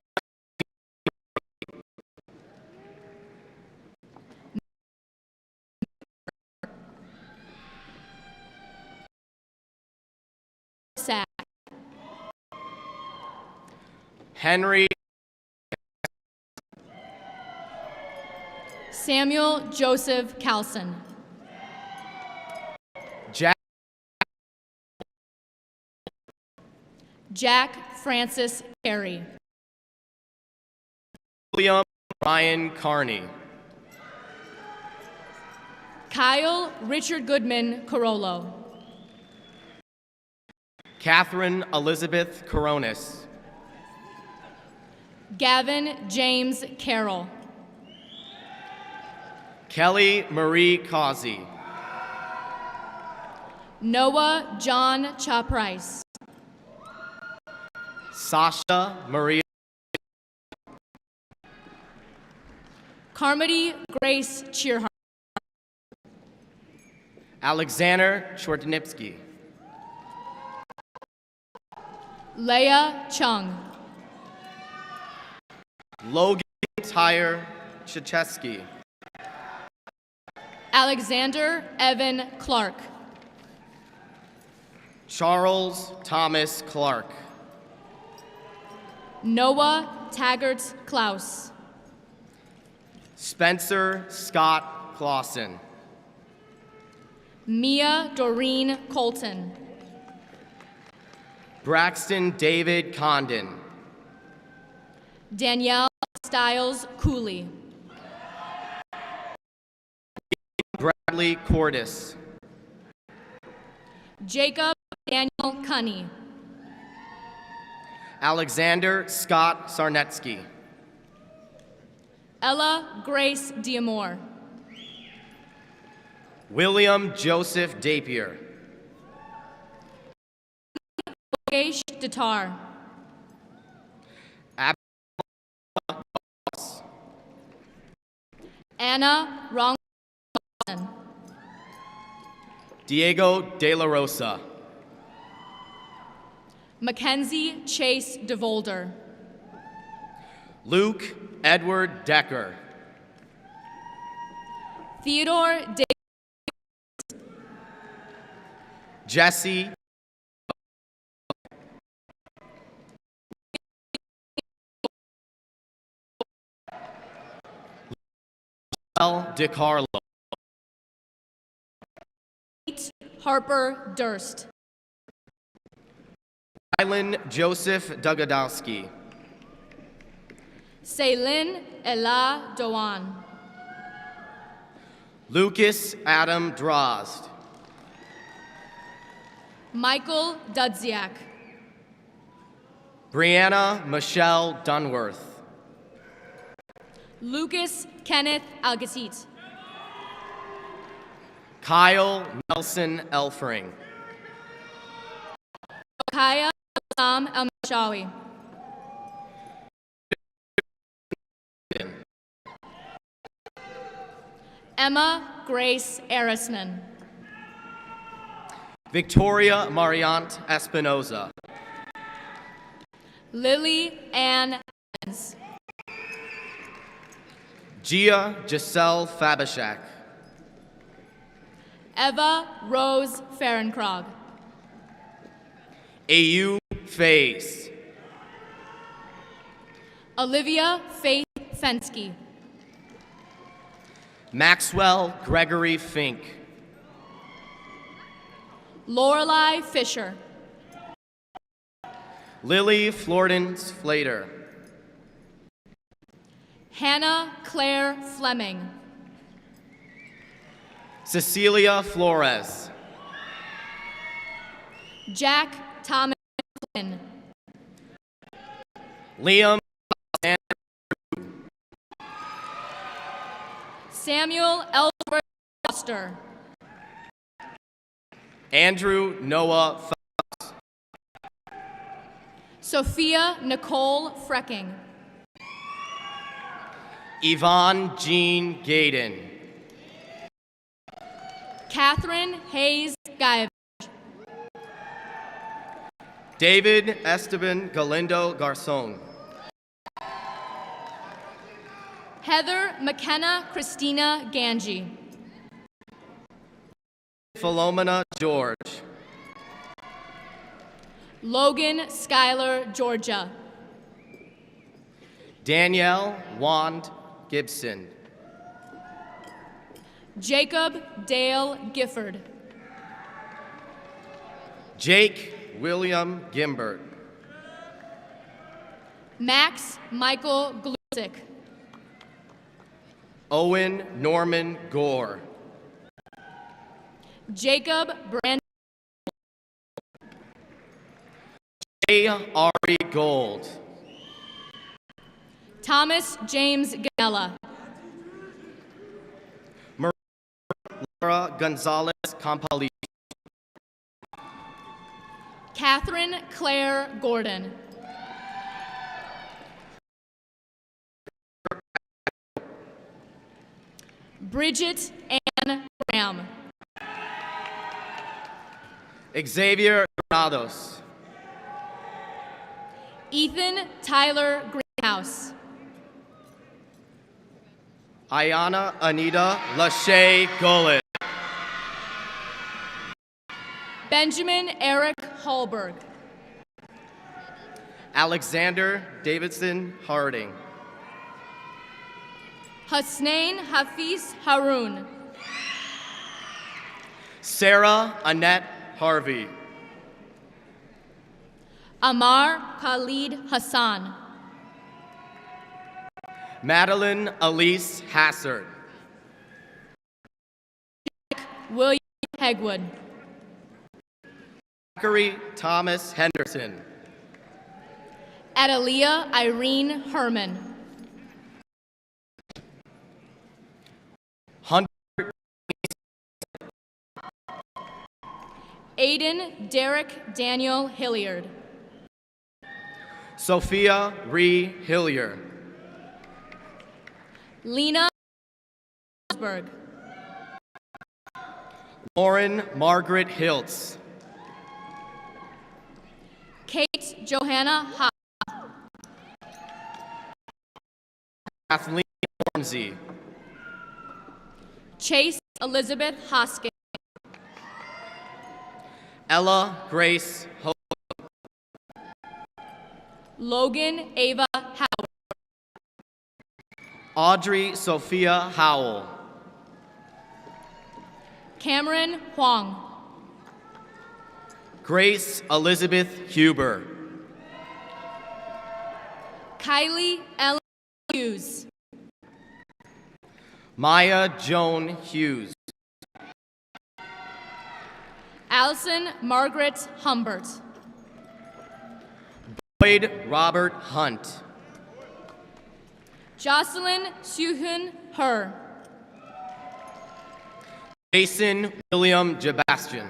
Sack. Henry Samuel Joseph Calson. Jack Francis Carey. William Ryan Carney. Kyle Richard Goodman Carollo. Catherine Elizabeth Coronis. Gavin James Carroll. Kelly Marie Causey. Noah John Chaprice. Sasha Maria. Carmody Grace Cheerhart. Alexander Chortnipsky. Leah Chung. Logan Tyre Chicheski. Alexander Evan Clark. Charles Thomas Clark. Noah Taggart Klaus. Spencer Scott Clausen. Mia Doreen Colton. Braxton David Condon. Danielle Stiles Cooley. Bradley Cordis. Jacob Daniel Cunny. Alexander Scott Sarnetsky. Ella Grace Diamore. William Joseph Dapier. Yogesh Datar. Anna Rong. Diego De La Rosa. Mackenzie Chase DeVolder. Luke Edward Decker. Theodore Jesse DiCarlo. Harper Durst. Rylan Joseph Dugadowski. Ceylin Ella Doan. Lucas Adam Drozd. Michael Dudziak. Brianna Michelle Dunworth. Lucas Kenneth Algasit. Kyle Nelson Elfring. Kaya Sam El-Mashawi. Emma Grace Arisman. Victoria Mariant Espinoza. Lily Ann Evans. Gia Giselle Fabishak. Eva Rose Ferenkrog. AU Faze. Olivia Faith Fensky. Maxwell Gregory Fink. Lorelei Fisher. Lily Florence Flater. Hannah Claire Fleming. Cecilia Flores. Jack Thomas Flynn. Liam Samuel Ellsworth Foster. Andrew Noah Fox. Sophia Nicole Frecking. Yvonne Jean Gaydon. Catherine Hayes Gaivich. David Esteban Galindo Garcon. Heather McKenna Christina Ganji. Philomena George. Logan Schuyler Georgia. Danielle Wand Gibson. Jacob Dale Gifford. Jake William Gimbert. Max Michael Glusick. Owen Norman Gore. Jacob Brandon. Jay Ari Gold. Thomas James Ganella. Laura Gonzalez Campali. Catherine Claire Gordon. Bridget Ann Graham. Xavier Granados. Ethan Tyler Greenhouse. Ayana Anita Lachey Golan. Benjamin Eric Hallberg. Alexander Davidson Harding. Husnain Hafiz Haroun. Sarah Annette Harvey. Amar Khalid Hassan. Madeline Elise Hassard. William Hegwood. Zachary Thomas Henderson. Adelia Irene Herman. Hunter Aiden Derek Daniel Hilliard. Sophia Ree Hillier. Lena Rosberg. Lauren Margaret Hiltz. Kate Johanna Ha. Kathleen Ormsey. Chase Elizabeth Hoskins. Ella Grace Ho. Logan Ava Howard. Audrey Sophia Howell. Cameron Huang. Grace Elizabeth Huber. Kylie Ellen Hughes. Maya Joan Hughes. Allison Margaret Humbert. Boyd Robert Hunt. Jocelyn Suhun Her. Jason William Jabastian.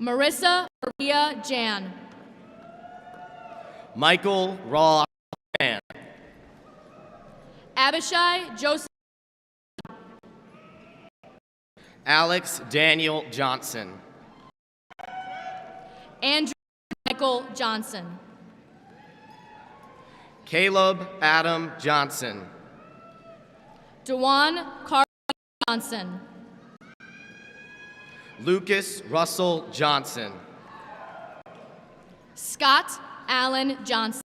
Marissa Maria Jan. Michael Raw Mann. Abishai Joseph. Alex Daniel Johnson. Andrew Michael Johnson. Caleb Adam Johnson. Dewan Carl Johnson. Lucas Russell Johnson. Scott Allen Johnson.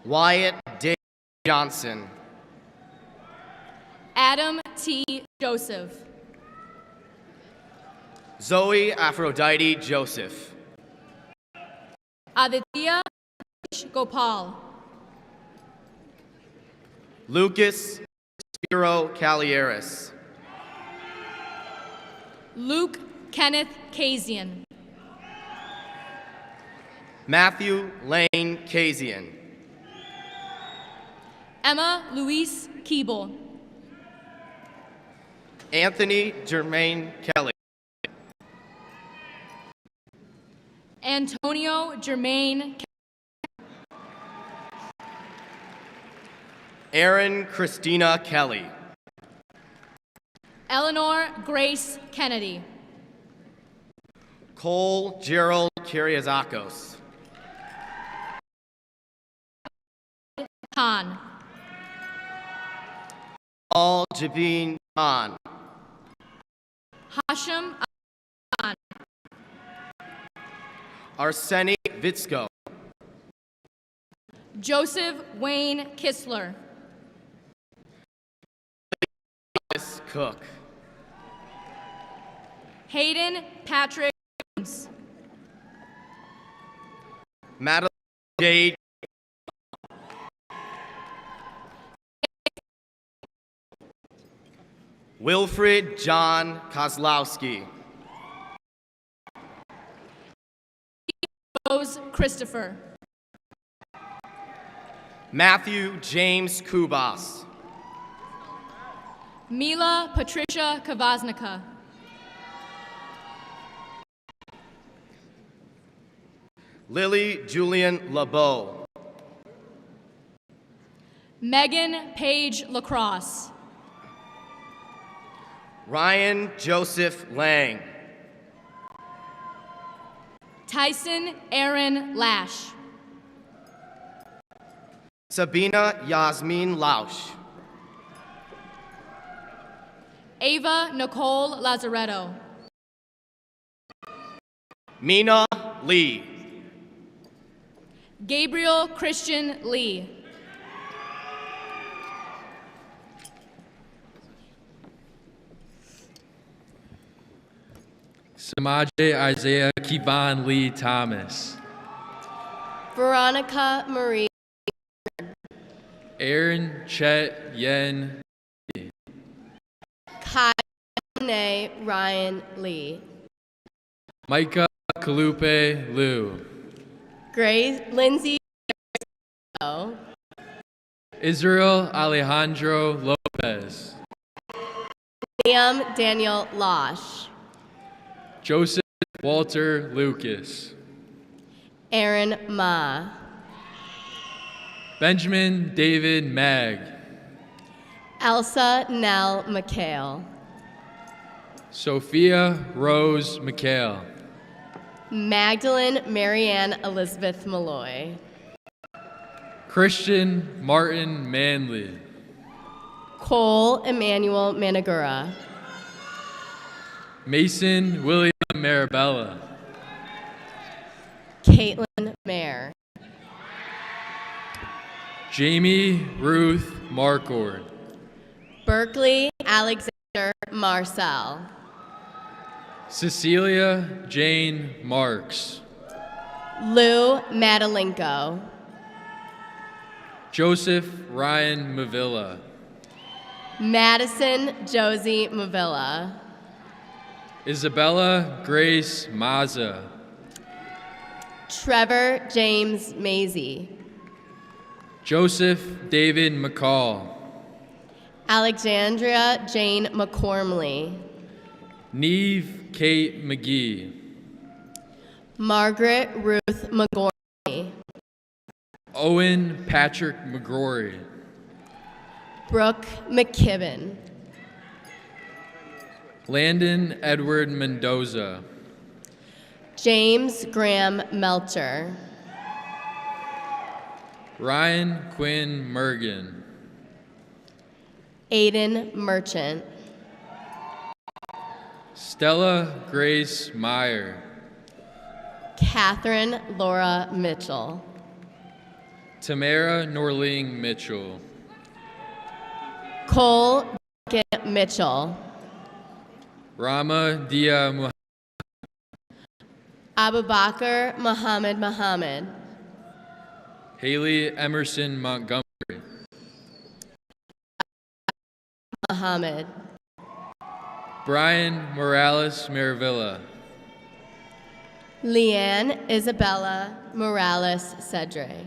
Wyatt Dave Johnson. Adam T. Joseph. Zoe Aphrodite Joseph. Aditya Gopal. Lucas Spiro Calieris. Luke Kenneth Kazian. Matthew Lane Kazian. Emma Louise Keeble. Anthony Jermaine Kelly. Antonio Germain. Aaron Christina Kelly. Eleanor Grace Kennedy. Cole Gerald Kyriazakos. Khan. Paul Jabin Khan. Hashim Khan. Arseny Vitsko. Joseph Wayne Kistler. Alice Cook. Hayden Patrick Jones. Madeline Jade. Wilfred John Kozlowski. Rose Christopher. Matthew James Kubas. Mila Patricia Kavaznica. Lily Julian LeBeau. Megan Page Lacrosse. Ryan Joseph Lang. Tyson Aaron Lash. Sabina Yasmin Lausch. Ava Nicole Lazaretto. Mina Lee. Gabriel Christian Lee. Samaje Isaiah Kevon Lee Thomas. Veronica Marie. Aaron Chet Yen. Kai Ryan Lee. Micah Kalupe Liu. Grace Lindsay. Israel Alejandro Lopez. Liam Daniel Losh. Joseph Walter Lucas. Aaron Ma. Benjamin David Mag. Elsa Nell McHale. Sophia Rose McHale. Magdalene Marianne Elizabeth Malloy. Christian Martin Manley. Cole Emmanuel Managura. Mason William Marabella. Caitlin Mayer. Jamie Ruth Marcord. Berkeley Alexander Marcel. Cecilia Jane Marks. Lou Madalenko. Joseph Ryan Mavilla. Madison Josie Mavilla. Isabella Grace Maza. Trevor James Maisie. Joseph David McCall. Alexandria Jane McCormley. Neve Kate McGee. Margaret Ruth McGorney. Owen Patrick McGrory. Brooke McKibben. Landon Edward Mendoza. James Graham Melcher. Ryan Quinn Mergen. Aiden Merchant. Stella Grace Meyer. Catherine Laura Mitchell. Tamara Norling Mitchell. Cole Beckett Mitchell. Rama Dia Muhammad. Abubakar Muhammad. Haley Emerson Montgomery. Muhammad. Brian Morales Maravilla. Leanne Isabella Morales Cedre.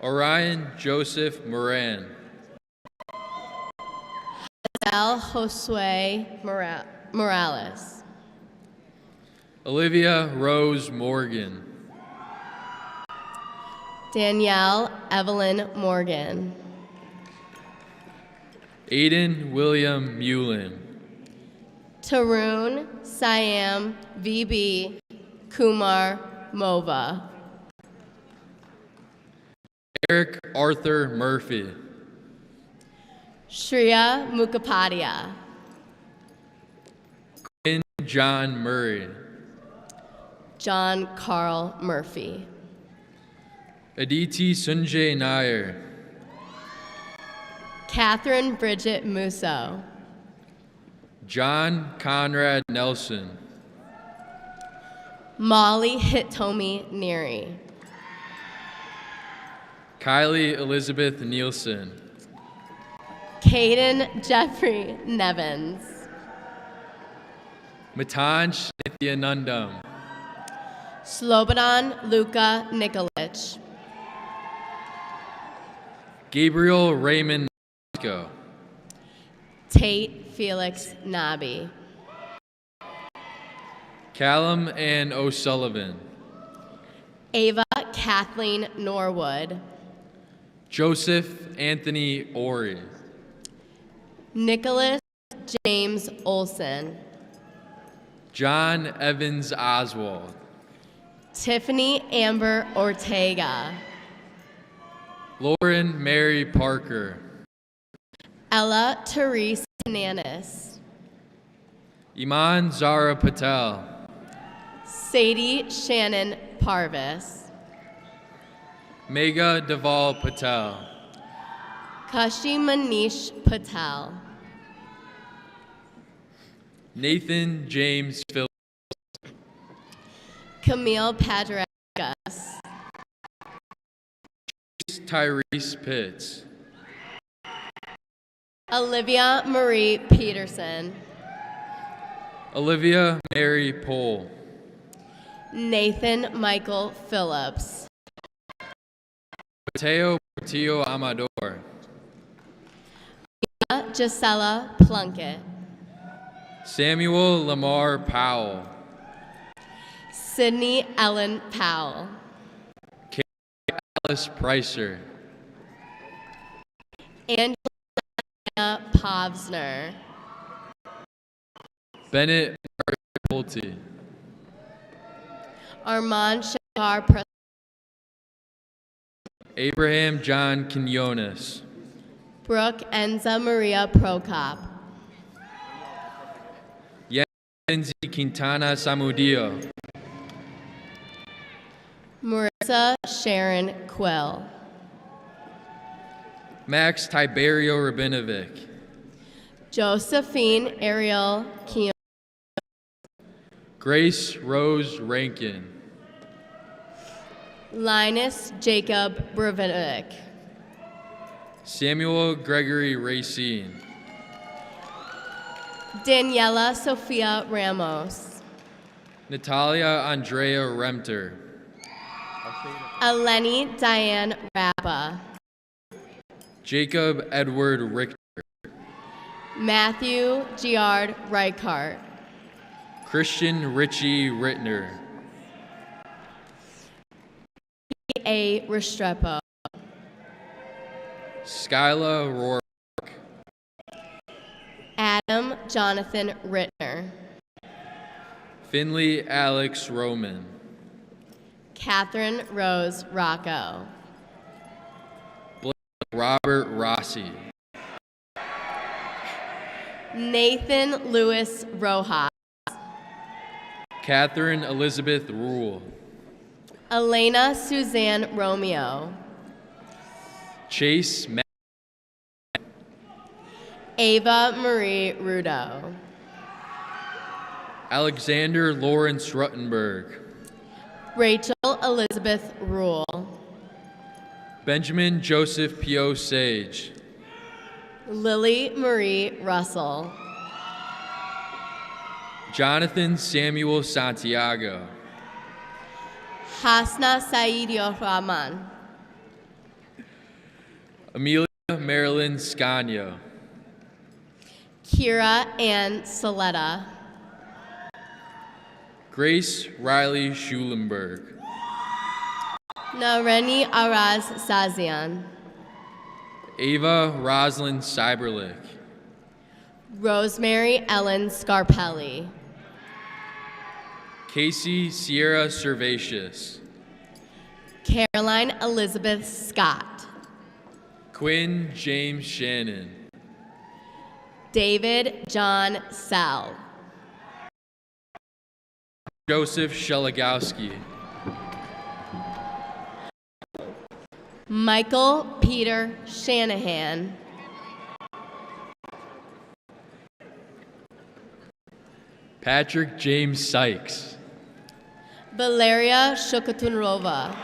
Orion Joseph Moran. Hazel Josue Morales. Olivia Rose Morgan. Danielle Evelyn Morgan. Aiden William Mulin. Tarun Siam VB Kumar Mova. Eric Arthur Murphy. Shreya Mukhopadhyay. Quinn John Murray. John Carl Murphy. Aditi Sunjay Nair. Catherine Bridget Musso. John Conrad Nelson. Molly Hitomi Neary. Kylie Elizabeth Nielsen. Caden Jeffrey Nevins. Matanj Nityanandam. Slobodan Luka Nikolic. Gabriel Raymond Nasco. Tate Felix Nabi. Callum Ann O'Sullivan. Ava Kathleen Norwood. Joseph Anthony Ori. Nicholas James Olson. John Evans Oswald. Tiffany Amber Ortega. Lauren Mary Parker. Ella Therese Cananis. Iman Zara Patel. Sadie Shannon Parvis. Megha Deval Patel. Kashi Manish Patel. Nathan James Phillips. Camille Padragas. Tyrese Pitts. Olivia Marie Peterson. Olivia Mary Pohl. Nathan Michael Phillips. Mateo Portillo Amador. Gisela Plunkett. Samuel Lamar Powell. Sydney Ellen Powell. Alice Pricer. Angelina Povsner. Bennett Pulte. Armand Shakar. Abraham John Quinones. Brooke Enza Maria Prokop. Yenzi Quintana Samudio. Marissa Sharon Quill. Max Tiberio Rabinovic. Josephine Ariel Keon. Grace Rose Rankin. Linus Jacob Brevinovic. Samuel Gregory Racine. Daniela Sofia Ramos. Natalia Andrea Remter. Eleni Diane Rappa. Jacob Edward Richter. Matthew Giard Reichart. Christian Richie Rittner. A. Restrepo. Skyla Rourke. Adam Jonathan Rittner. Finley Alex Roman. Catherine Rose Rocco. Blake Robert Rossi. Nathan Lewis Rojas. Catherine Elizabeth Rule. Elena Suzanne Romeo. Chase Matt. Ava Marie Rudo. Alexander Lawrence Ruttenberg. Rachel Elizabeth Rule. Benjamin Joseph Pio Sage. Lily Marie Russell. Jonathan Samuel Santiago. Hasna Saidio Rahman. Amelia Marilyn Scagno. Kira Ann Saletta. Grace Riley Schulenberg. Nareni Araz Sazian. Ava Rosalind Cyberlick. Rosemary Ellen Scarpelli. Casey Sierra Servatius. Caroline Elizabeth Scott. Quinn James Shannon. David John Sell. Joseph Shelagowski. Michael Peter Shanahan. Patrick James Sykes. Valeria Shukatunrova.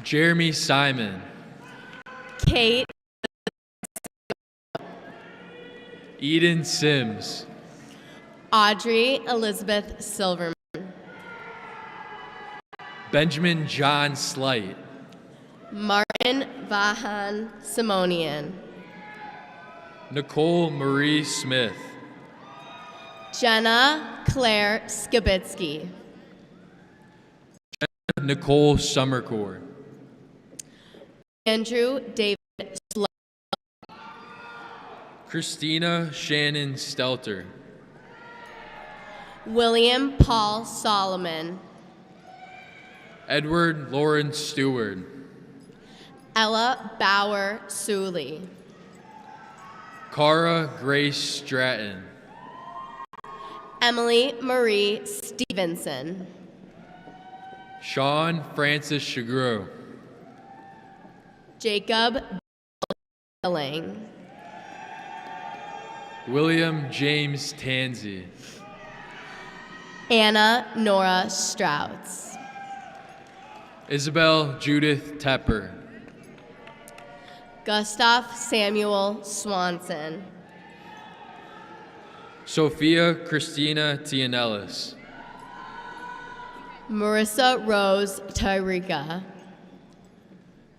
Jeremy Simon. Kate Eden Sims. Audrey Elizabeth Silverman. Benjamin John Slight. Martin Vahan Simonian. Nicole Marie Smith. Jenna Claire Skibitsky. Nicole Summercore. Andrew David Slow. Christina Shannon Stelter. William Paul Solomon. Edward Lawrence Stewart. Ella Bauer Suley. Cara Grace Stratton. Emily Marie Stevenson. Sean Francis Shagreau. Jacob Billing. William James Tansey. Anna Nora Strouts. Isabel Judith Tepper. Gustav Samuel Swanson. Sophia Christina Tianellis. Marissa Rose Tyrika.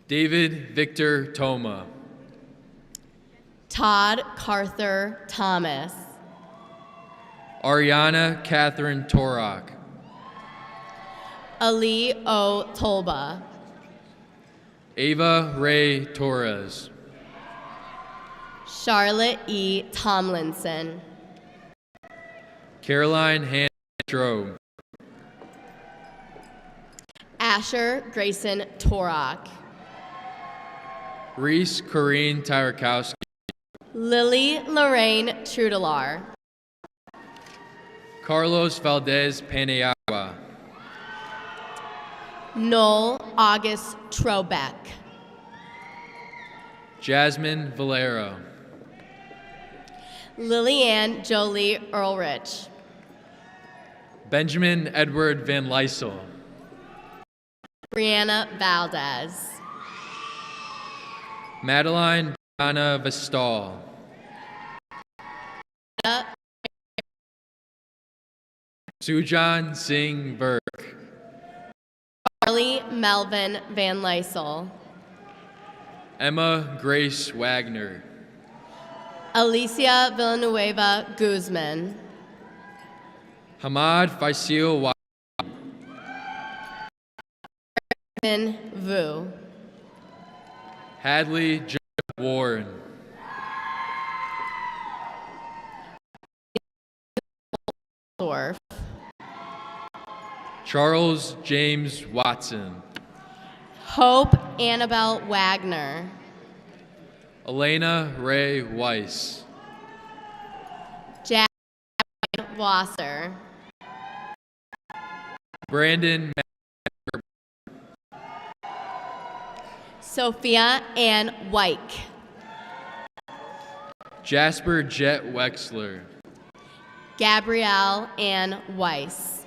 David Victor Toma. Todd Carther Thomas. Ariana Catherine Torok. Ali O. Tolba. Ava Ray Torres. Charlotte E. Tomlinson. Caroline Hannah Strobe. Asher Grayson Torok. Reese Corrine Tyrakowski. Lily Lorraine Trudelar. Carlos Valdez Paniagua. Noel August Trobeck. Jasmine Valero. Lillianne Jolie Earlrich. Benjamin Edward Van Lysel. Brianna Valdez. Madeline Brianna Vestal. Sujan Singh Burke. Charlie Melvin Van Lysel. Emma Grace Wagner. Alicia Villanueva Guzman. Hamad Faisil Wa. Min Vu. Hadley J. Warren. Dorf. Charles James Watson. Hope Annabelle Wagner. Elena Ray Weiss. Jack Wasser. Brandon Sophia Ann Wyke. Jasper Jet Wexler. Gabrielle Ann Weiss.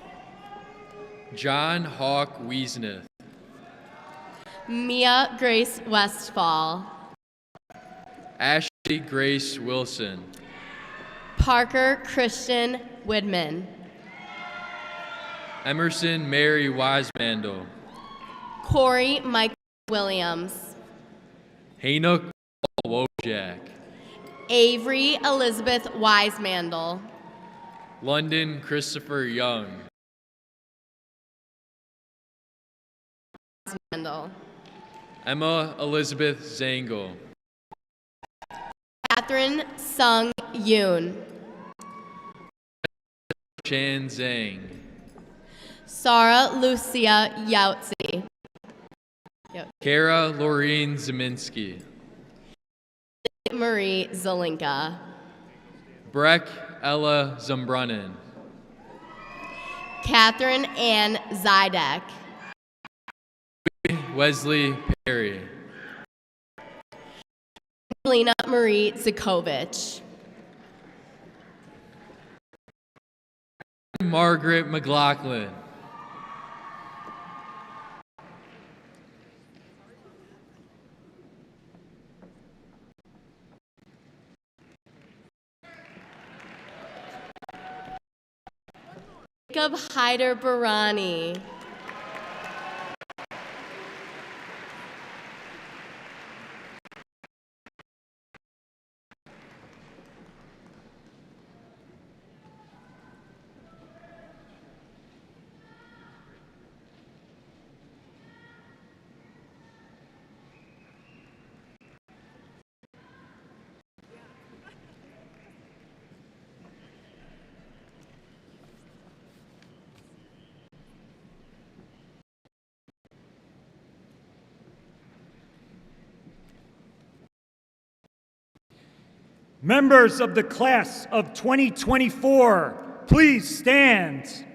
John Hawk Wiesneth. Mia Grace Westfall. Ashley Grace Wilson. Parker Christian Widman. Emerson Mary Wisemandel. Corey Michael Williams. Hanuk Wojak. Avery Elizabeth Wisemandel. London Christopher Young. Emma Elizabeth Zangle. Catherine Sung Yoon. Chan Zhang. Sarah Lucia Yautzi. Kara Laureen Zeminski. Marie Zelinka. Breck Ella Zumbrunnan. Catherine Ann Zydek. Wesley Perry. Lena Marie Zakovich. Margaret McLaughlin. Jacob Hyder Barani. Members of the class of 2024, please stand.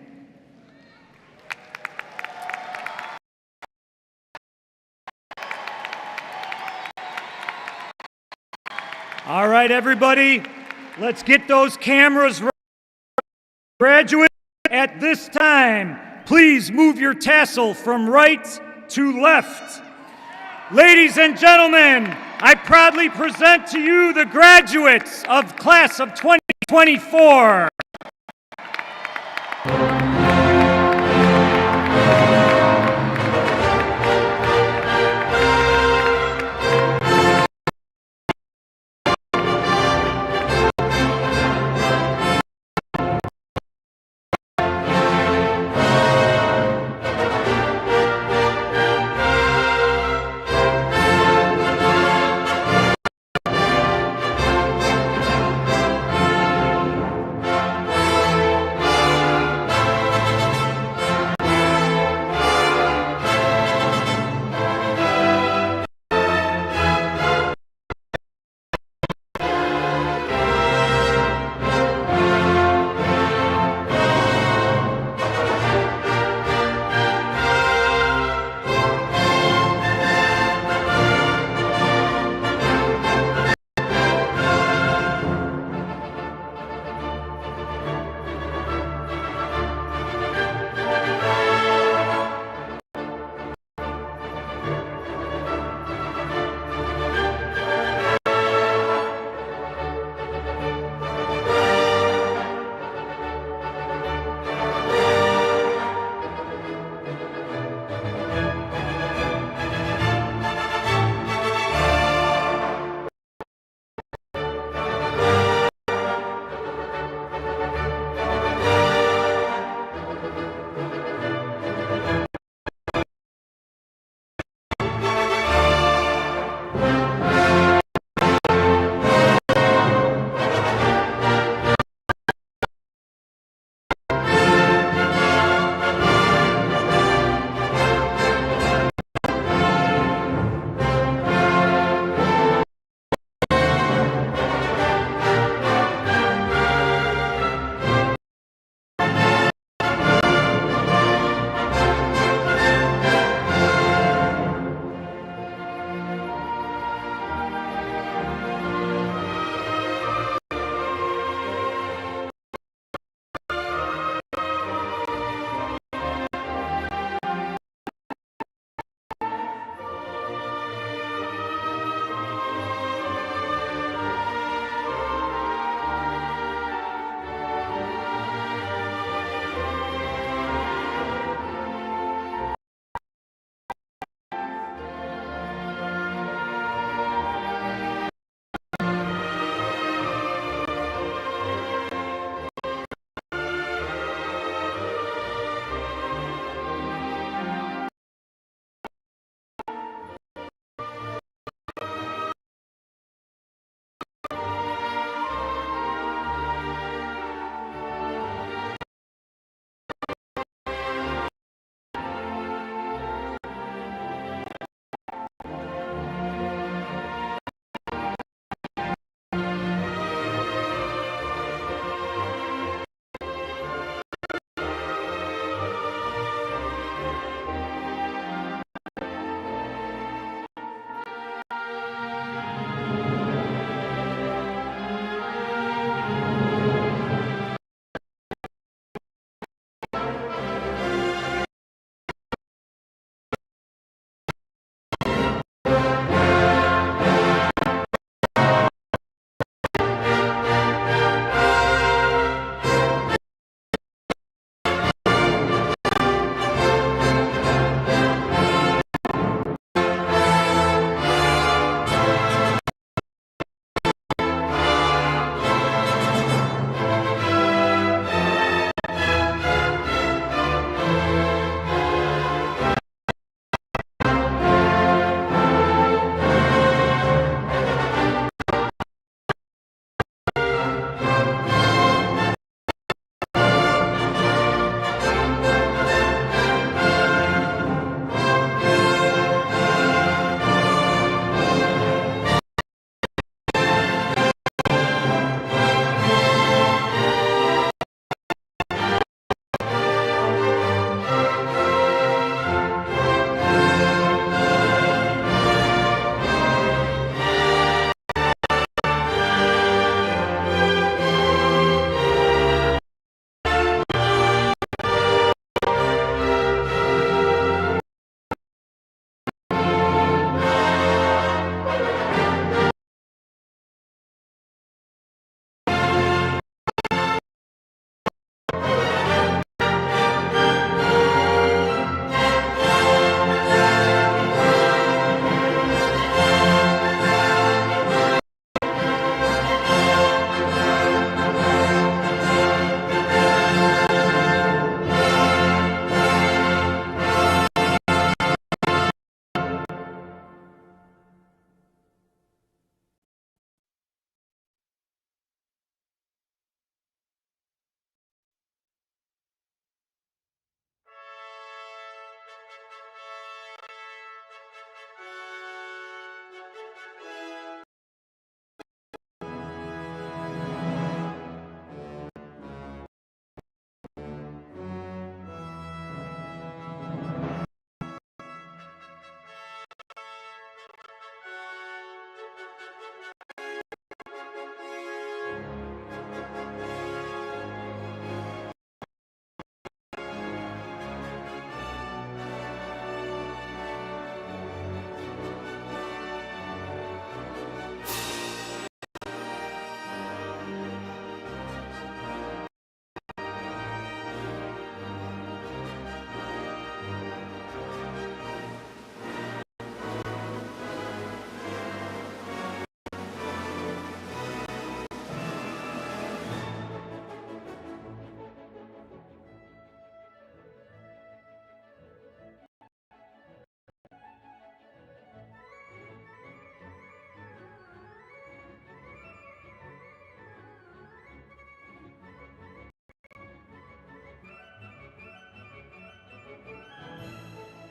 All right, everybody, let's get those cameras ready. Graduates, at this time, please move your tassel from right to left. Ladies and gentlemen, I proudly present to you the graduates of class of 2024.